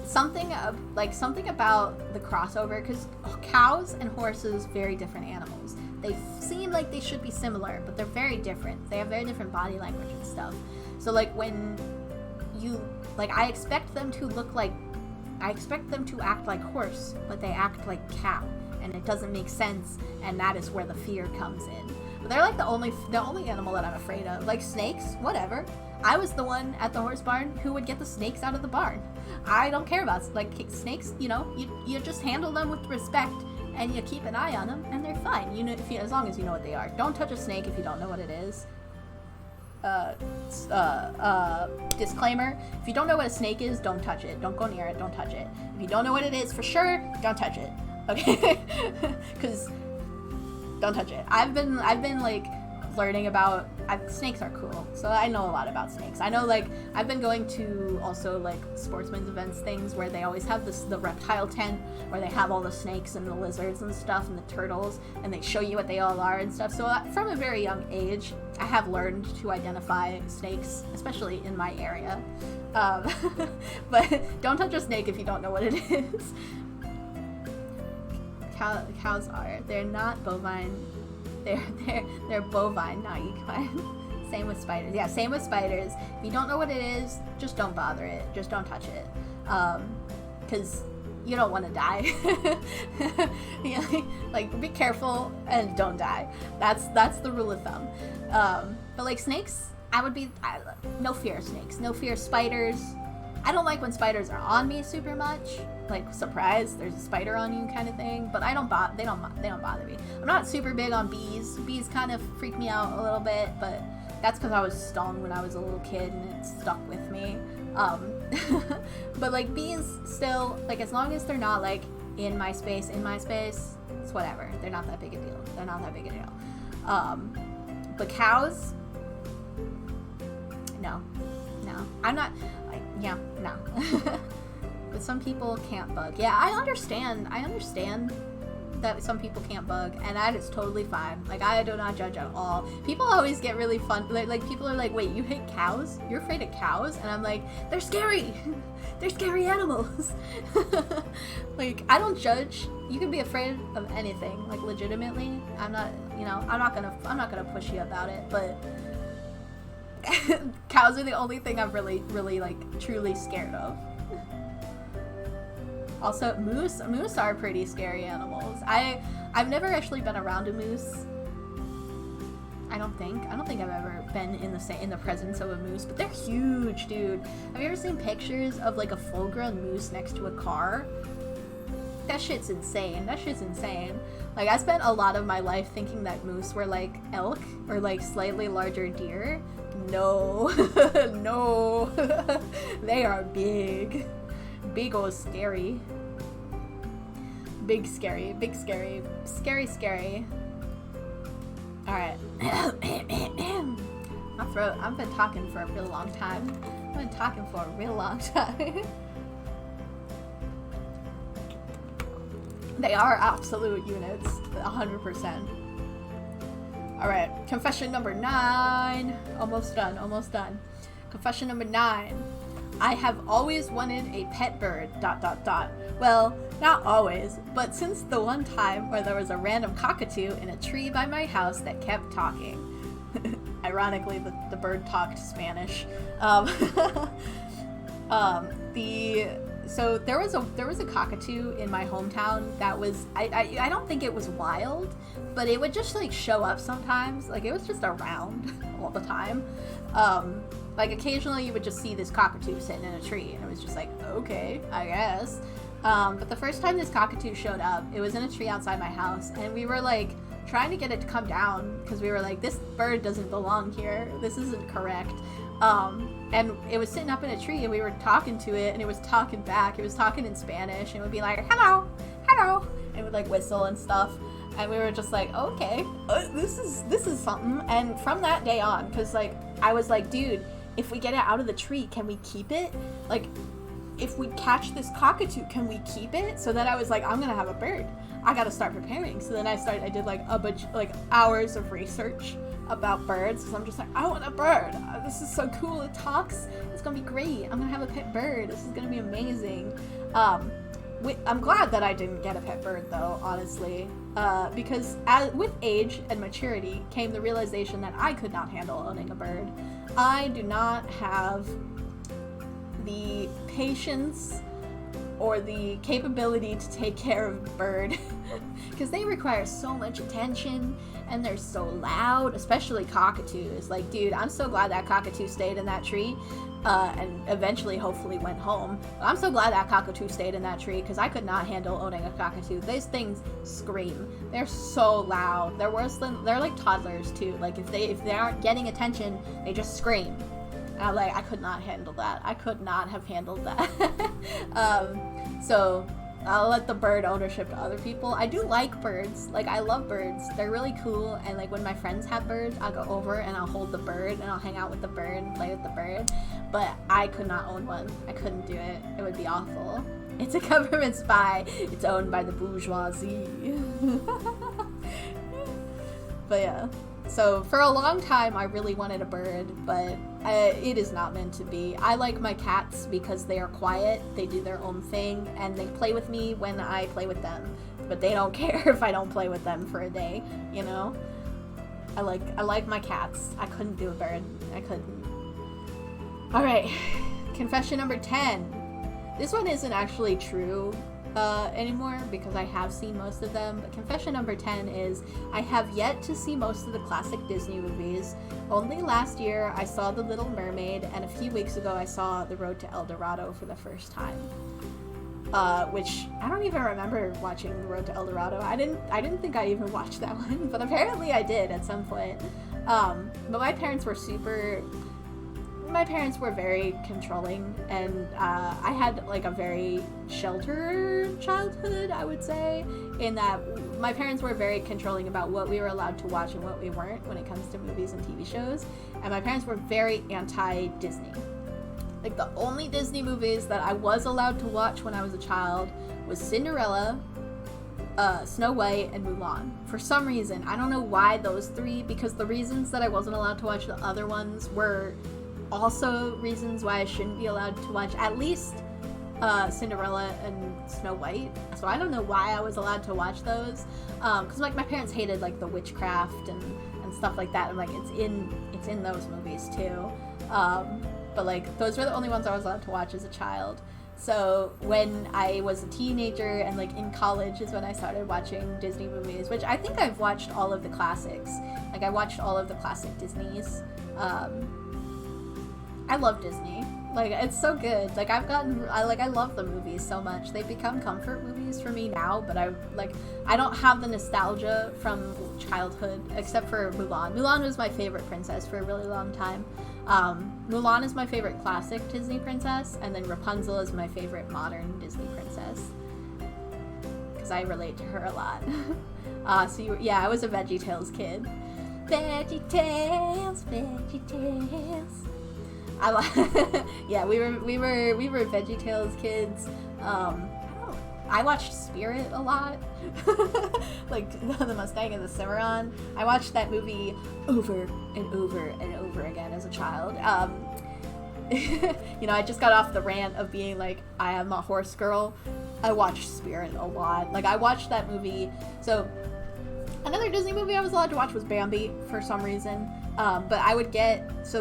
something about the crossover, because cows and horses, very different animals. They seem like they should be similar, but they're very different. They have very different body language and stuff. So, like, when you, like, I expect them to act like horse, but they act like cow. And it doesn't make sense, and that is where the fear comes in. But they're like the only animal that I'm afraid of. Like, snakes, whatever. I was the one at the horse barn who would get the snakes out of the barn. I don't care about, like, snakes, you know, you just handle them with respect, and you keep an eye on them, and they're fine. You know, as long as you know what they are. Don't touch a snake if you don't know what it is. Disclaimer, if you don't know what a snake is, don't touch it. Don't go near it, don't touch it. If you don't know what it is for sure, don't touch it. Okay? Because don't touch it. I've been like learning about snakes are cool, so I know a lot about snakes. I know, like, I've been going to also like sportsman's events things where they always have the reptile tent where they have all the snakes and the lizards and stuff and the turtles, and they show you what they all are and stuff. So from a very young age, I have learned to identify snakes, especially in my area. But don't touch a snake if you don't know what it is. Cows they're not bovine. They're bovine, not equine. Same with spiders. Yeah, same with spiders. If you don't know what it is, just don't bother it. Just don't touch it. Because you don't want to die. Like, be careful and don't die. That's the rule of thumb. But like snakes, no fear of snakes. No fear of spiders. I don't like when spiders are on me super much. Like, surprise, there's a spider on you kind of thing. But they don't bother me. I'm not super big on bees. Bees kind of freak me out a little bit, but that's because I was stung when I was a little kid and it stuck with me. But like bees still, like, as long as they're not like in my space, it's whatever. They're not that big a deal. But cows, no. I'm not, like, yeah, no. But some people can't bug. Yeah, I understand that some people can't bug, and that is totally fine. Like, I do not judge at all. People always get really fun, like people are like, wait, you hate cows? You're afraid of cows? And I'm like, they're scary. They're scary animals. Like, I don't judge. You can be afraid of anything, like, legitimately. I'm not gonna push you about it, but cows are the only thing I'm really, like, truly scared of. Also, moose are pretty scary animals. I've never actually been around a moose. I don't think I've ever been in the presence of a moose, but they're huge, dude. Have you ever seen pictures of like a full-grown moose next to a car? That shit's insane. Like, I spent a lot of my life thinking that moose were like elk or like slightly larger deer. No. No. They are big. Big old scary. Big scary. Scary. Alright. My throat. I've been talking for a real long time. They are absolute units. 100%. Alright. Confession number 9. Almost done. Confession number 9. I have always wanted a pet bird, ... Well, not always, but since the one time where there was a random cockatoo in a tree by my house that kept talking. Ironically, the bird talked Spanish. So there was a cockatoo in my hometown that was, I don't think it was wild, but it would just like show up sometimes. Like, it was just around all the time. Like, occasionally you would just see this cockatoo sitting in a tree, and it was just like, okay, I guess. But the first time this cockatoo showed up, it was in a tree outside my house, and we were like trying to get it to come down because we were like, this bird doesn't belong here. This isn't correct. And it was sitting up in a tree, and we were talking to it, and it was talking back. It was talking in Spanish, and it would be like, hello, and it would like whistle and stuff. And we were just like, okay, this is something. And from that day on, because like I was like, dude, if we get it out of the tree, can we keep it? Like, if we catch this cockatoo, can we keep it? So then I was like, I'm gonna have a bird. I gotta start preparing. So then I did like a bunch, like hours of research about birds, because I'm just like, I want a bird. This is so cool. It talks. It's gonna be great. I'm gonna have a pet bird. This is gonna be amazing. I'm glad that I didn't get a pet bird though, honestly, because with age and maturity came the realization that I could not handle owning a bird. I do not have the patience or the capability to take care of a bird because they require so much attention and they're so loud, especially cockatoos. Like, dude, I'm so glad that cockatoo stayed in that tree and eventually hopefully went home. But I'm so glad that cockatoo stayed in that tree because I could not handle owning a cockatoo. These things scream. They're so loud. They're like toddlers too. Like, if they aren't getting attention, they just scream. And I'm like, I could not handle that. I could not have handled that. So I'll let the bird ownership to other people. I do like birds. Like, I love birds. They're really cool, and like when my friends have birds, I'll go over and I'll hold the bird and I'll hang out with the bird and play with the bird. But I could not own one. I couldn't do it. It would be awful. It's a government spy. It's owned by the bourgeoisie. But yeah. So for a long time, I really wanted a bird, but it is not meant to be. I like my cats because they are quiet, they do their own thing, and they play with me when I play with them. But they don't care if I don't play with them for a day, you know? I like my cats. I couldn't do a bird. I couldn't. Alright, confession number 10. This one isn't actually true anymore because I have seen most of them, but confession number 10 is I have yet to see most of the classic Disney movies. Only last year I saw The Little Mermaid, and a few weeks ago I saw The Road to El Dorado for the first time. Which I don't even remember watching The Road to El Dorado. I didn't think I even watched that one, but apparently I did at some point. But my parents were very controlling, and I had like a very sheltered childhood, I would say, in that my parents were very controlling about what we were allowed to watch and what we weren't when it comes to movies and TV shows, and my parents were very anti-Disney. Like, the only Disney movies that I was allowed to watch when I was a child was Cinderella, Snow White, and Mulan. For some reason, I don't know why those three, because the reasons that I wasn't allowed to watch the other ones were also reasons why I shouldn't be allowed to watch at least Cinderella and Snow White. So I don't know why I was allowed to watch those, because like my parents hated like the witchcraft and stuff like that, and like it's in those movies too. But like those were the only ones I was allowed to watch as a child. So when I was a teenager and like in college is when I started watching Disney movies, which I think I've watched all of the classics. Like, I watched all of the classic Disneys. I love Disney. Like, it's so good. Like, I love the movies so much. They've become comfort movies for me now, but I don't have the nostalgia from childhood, except for Mulan. Mulan was my favorite princess for a really long time. Mulan is my favorite classic Disney princess, and then Rapunzel is my favorite modern Disney princess, because I relate to her a lot. I was a VeggieTales kid. VeggieTales. We were VeggieTales kids. I watched Spirit a lot. Like the Mustang and the Cimarron. I watched that movie over and over and over again as a child. I just got off the rant of being like, I am a horse girl. I watched Spirit a lot. Like, I watched that movie. So another Disney movie I was allowed to watch was Bambi for some reason. But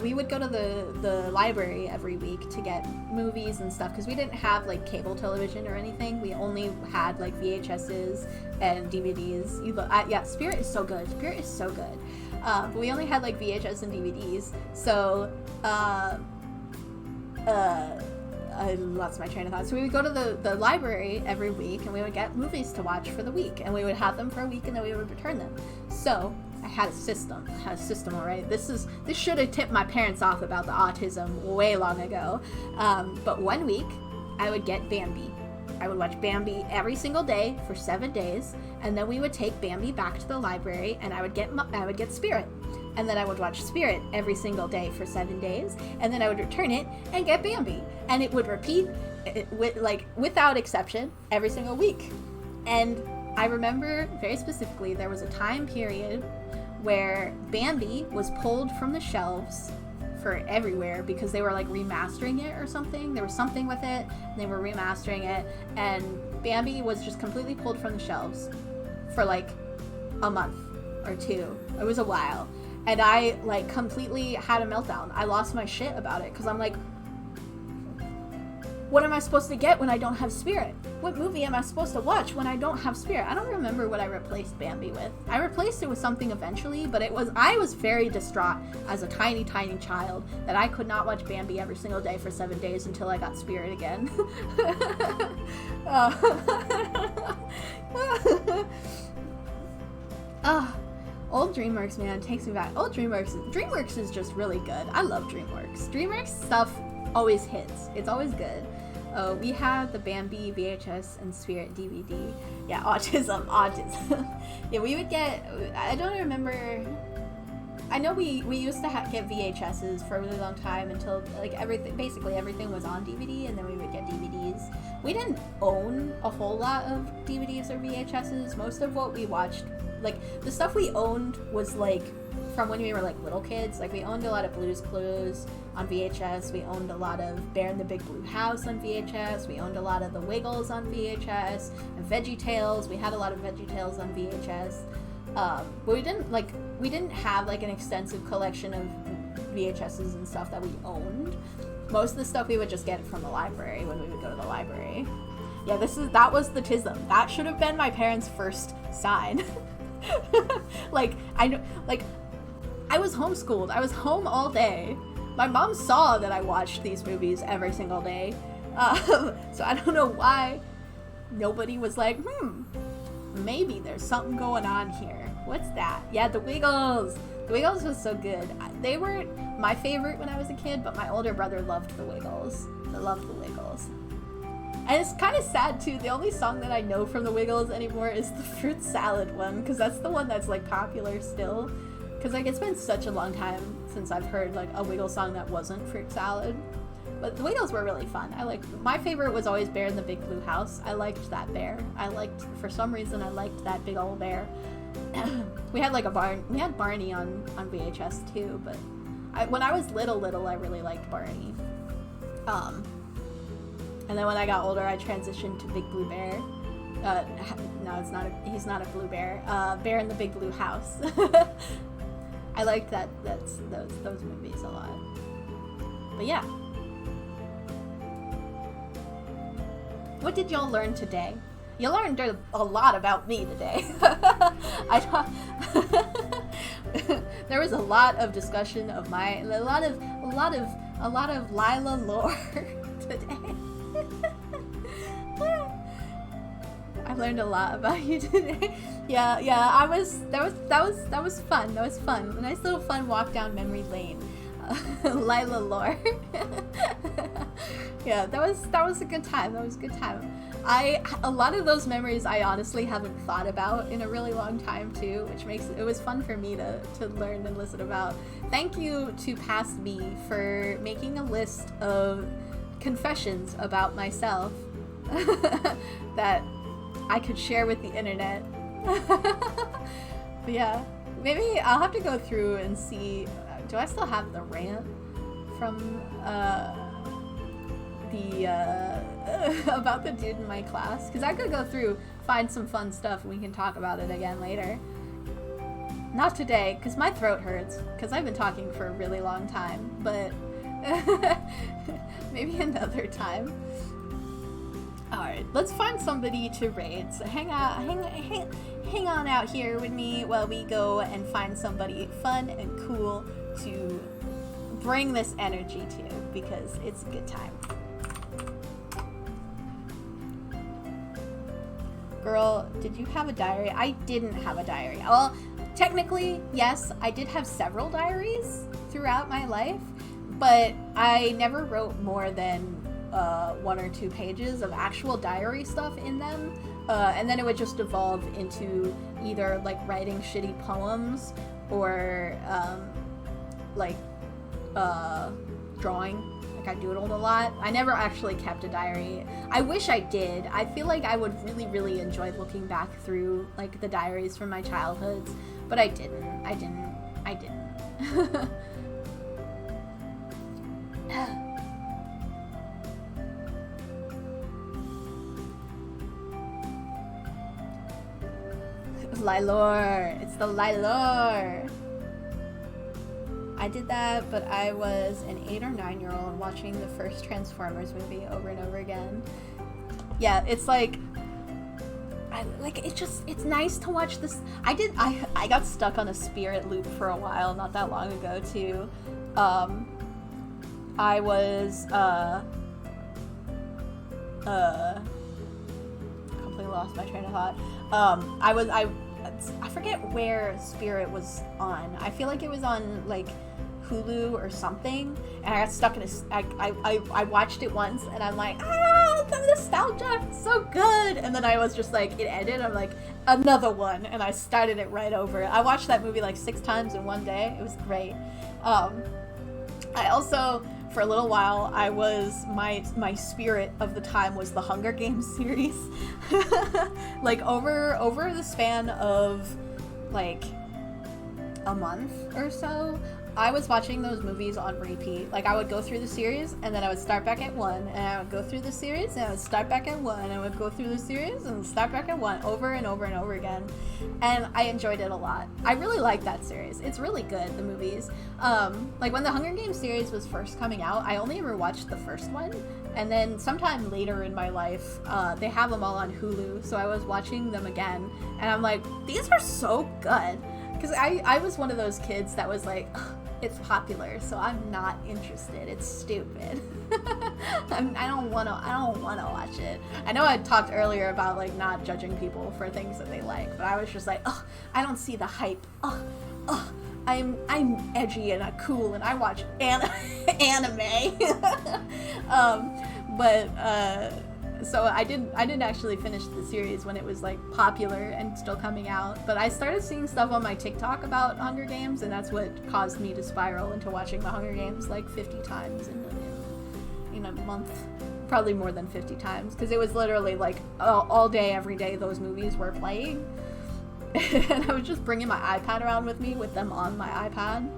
we would go to the library every week to get movies and stuff, because we didn't have like cable television or anything. We only had like VHSs and DVDs. Spirit is so good. Spirit is so good. But we only had like VHS and DVDs. So, I lost my train of thought. So we would go to the library every week, and we would get movies to watch for the week, and we would have them for a week, and then we would return them. So I had a system. Alright. This should have tipped my parents off about the autism way long ago. But one week, I would get Bambi. I would watch Bambi every single day for 7 days, and then we would take Bambi back to the library, and I would get Spirit. And then I would watch Spirit every single day for 7 days, and then I would return it and get Bambi. And it would repeat, without exception, every single week. And I remember very specifically there was a time period where Bambi was pulled from the shelves for everywhere because they were like remastering it or something. There was something with it, and they were remastering it, and Bambi was just completely pulled from the shelves for like a month or two. It was a while. And I like completely had a meltdown. I lost my shit about it because I'm like, what am I supposed to get when I don't have Spirit? What movie am I supposed to watch when I don't have Spirit? I don't remember what I replaced Bambi with. I replaced it with something eventually, but I was very distraught as a tiny, tiny child that I could not watch Bambi every single day for 7 days until I got Spirit again. Old DreamWorks, man, takes me back. Old DreamWorks is just really good. I love DreamWorks. DreamWorks stuff always hits. It's always good. Oh, we had the Bambi VHS and Spirit DVD. Yeah, autism. Yeah, we would get, I don't remember, I know we used to get VHSs for a really long time until like basically everything was on DVD, and then we would get DVDs. We didn't own a whole lot of DVDs or VHSs. Most of what we watched, like the stuff we owned was like from when we were like little kids. Like we owned a lot of Blue's Clues on VHS. We owned a lot of Bear in the Big Blue House on VHS. We owned a lot of The Wiggles on VHS and VeggieTales. We had a lot of VeggieTales on VHS. But we didn't have like an extensive collection of VHSs and stuff that we owned. Most of the stuff we would just get from the library when we would go to the library. Yeah, that was the TISM. That should have been my parents' first sign. I was homeschooled. I was home all day. My mom saw that I watched these movies every single day. So I don't know why nobody was like, maybe there's something going on here. What's that? Yeah, The Wiggles. The Wiggles was so good. They weren't my favorite when I was a kid, but my older brother loved The Wiggles. I loved The Wiggles. And it's kind of sad, too. The only song that I know from The Wiggles anymore is the fruit salad one, because that's the one that's, like, popular still. Because, like, it's been such a long time since I've heard, like, a Wiggles song that wasn't fruit salad. But the Wiggles were really fun. My favorite was always Bear in the Big Blue House. I liked that bear. For some reason, I liked that big old bear. We had like we had Barney on VHS too, but when I was little, I really liked Barney. And then when I got older, I transitioned to Big Blue Bear. No, he's not a blue bear. Bear in the Big Blue House. I liked those movies a lot. But yeah. What did y'all learn today? You learned a lot about me today. There was a lot of discussion of a lot of Lila lore today. I learned a lot about you today. Yeah, that was fun. That was fun. A nice little fun walk down memory lane. Lila lore. Yeah, that was a good time. That was a good time. A lot of those memories I honestly haven't thought about in a really long time too, which makes it was fun for me to learn and listen about. Thank you to Past Me for making a list of confessions about myself that I could share with the internet. But yeah, maybe I'll have to go through and see. Do I still have the rant from about the dude in my class? Because I could go through, find some fun stuff, and we can talk about it again later. Not today, because my throat hurts, because I've been talking for a really long time, but maybe another time. Alright, let's find somebody to raid. So hang on out here with me while we go and find somebody fun and cool to bring this energy to, because it's a good time. Girl, did you have a diary? I didn't have a diary. Well, technically, yes, I did have several diaries throughout my life, but I never wrote more than 1 or 2 pages of actual diary stuff in them, and then it would just evolve into either like writing shitty poems or drawing. Like I doodled a lot. I never actually kept a diary. I wish I did. I feel like I would really, really enjoy looking back through like the diaries from my childhoods, but I didn't. Lylore. It's the Lylore. I did that, but I was an 8 or 9-year-old watching the first Transformers movie over and over again. Yeah, it's like, it's nice to watch this. I got stuck on a spirit loop for a while, not that long ago, too. I was, completely lost my train of thought. I forget where Spirit was on. I feel like it was on, like, Hulu or something, and I got stuck in I watched it once, and I'm like, oh, the nostalgia, so good. And then I was just like, it ended. I'm like, another one, and I started it right over. I watched that movie like 6 times in one day. It was great. I also, for a little while, I was my spirit of the time was the Hunger Games series. Like over the span of like a month or so, I was watching those movies on repeat. Like, I would go through the series, and then I would start back at 1, and I would go through the series, and I would start back at 1, and I would go through the series, and start back at 1, over and over and over again. And I enjoyed it a lot. I really like that series. It's really good, the movies. Like, when the Hunger Games series was first coming out, I only ever watched the first one, and then sometime later in my life, they have them all on Hulu, so I was watching them again, and I'm like, these are so good. Because I was one of those kids that was like, it's popular, so I'm not interested. It's stupid. I don't want to watch it. I know I talked earlier about like not judging people for things that they like, but I was just like, I don't see the hype. I'm edgy and I'm cool and I watch anime. So I didn't actually finish the series when it was like popular and still coming out, but I started seeing stuff on my TikTok about Hunger Games, and that's what caused me to spiral into watching the Hunger Games like 50 times in a month, probably more than 50 times, because it was literally like all day, every day those movies were playing, and I was just bringing my iPad around with me with them on my iPad.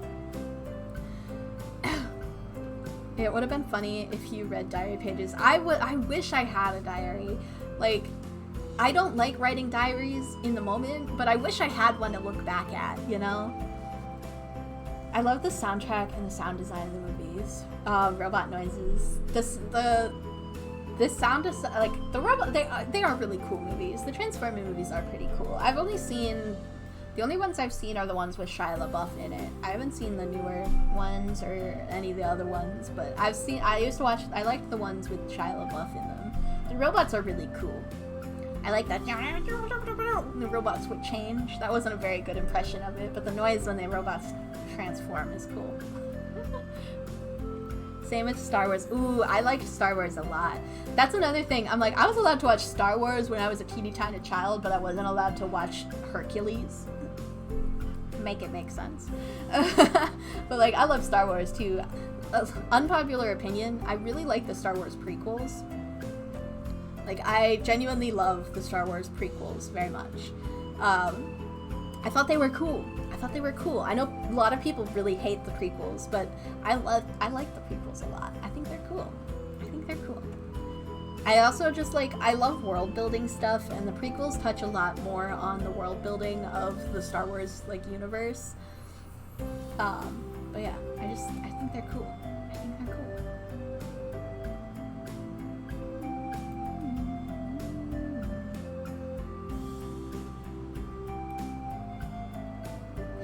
It would have been funny if you read diary pages. I wish I had a diary. Like, I don't like writing diaries in the moment, but I wish I had one to look back at, you know? I love the soundtrack and the sound design of the movies. Robot noises. This sound design, like, the robot, they are really cool movies. The Transformers movies are pretty cool. The only ones I've seen are the ones with Shia LaBeouf in it. I haven't seen the newer ones or any of the other ones, but I liked the ones with Shia LaBeouf in them. The robots are really cool. I like that. The robots would change. That wasn't a very good impression of it, but the noise when the robots transform is cool. Same with Star Wars. Ooh, I liked Star Wars a lot. That's another thing. I'm like, I was allowed to watch Star Wars when I was a teeny tiny child, but I wasn't allowed to watch Hercules. Make it make sense. But like, I love Star Wars too. Unpopular opinion, I really like the Star Wars prequels. Like, I genuinely love the Star Wars prequels very much. I thought they were cool. I know a lot of people really hate the prequels, but I like the prequels a lot. I think they're cool. I also just I love world building stuff, and the prequels touch a lot more on the world building of the Star Wars universe. But yeah, I think they're cool.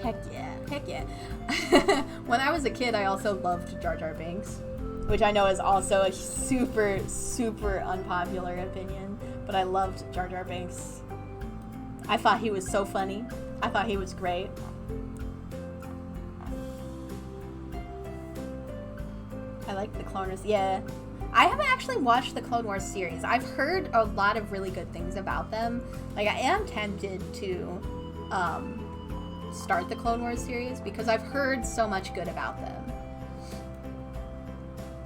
Heck yeah. When I was a kid, I also loved Jar Jar Binks, which I know is also a super, super unpopular opinion, but I loved Jar Jar Binks. I thought he was so funny. I thought he was great. I like the Clone Wars. Yeah. I haven't actually watched the Clone Wars series. I've heard a lot of really good things about them. Like, I am tempted to start the Clone Wars series because I've heard so much good about them.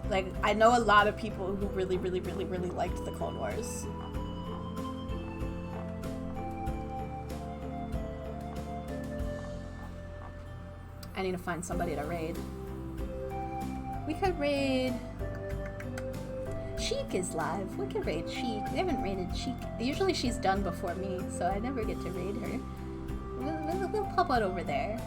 Like, I know a lot of people who really, really, really, really liked the Clone Wars. I need to find somebody to raid. We could raid... Sheik is live. We could raid Sheik. We haven't raided Sheik. Usually she's done before me, so I never get to raid her. We'll pop out over there.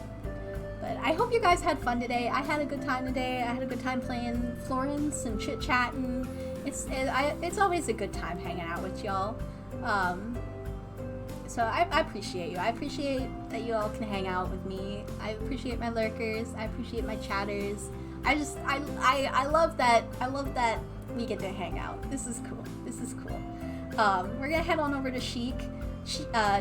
But I hope you guys had fun today. I had a good time today. I had a good time playing Florence and chit-chatting. It's always a good time hanging out with y'all. So I appreciate you. I appreciate that you all can hang out with me. I appreciate my lurkers. I appreciate my chatters. I love that we get to hang out. This is cool. We're gonna head on over to Sheik.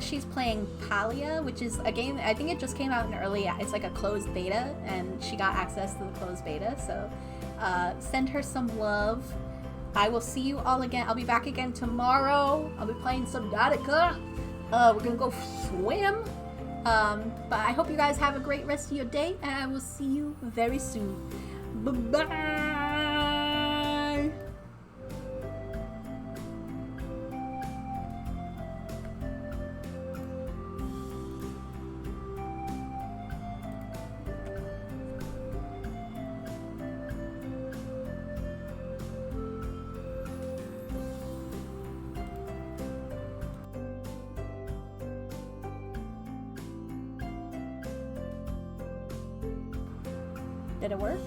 She's playing Palia, which is a game, I think it just came out in it's like a closed beta, and she got access to the closed beta, so send her some love. I will see you all again. I'll be back again tomorrow. I'll be playing some Nautica. We're gonna go swim. But I hope you guys have a great rest of your day, and I will see you very soon. Bye-bye. Did it work?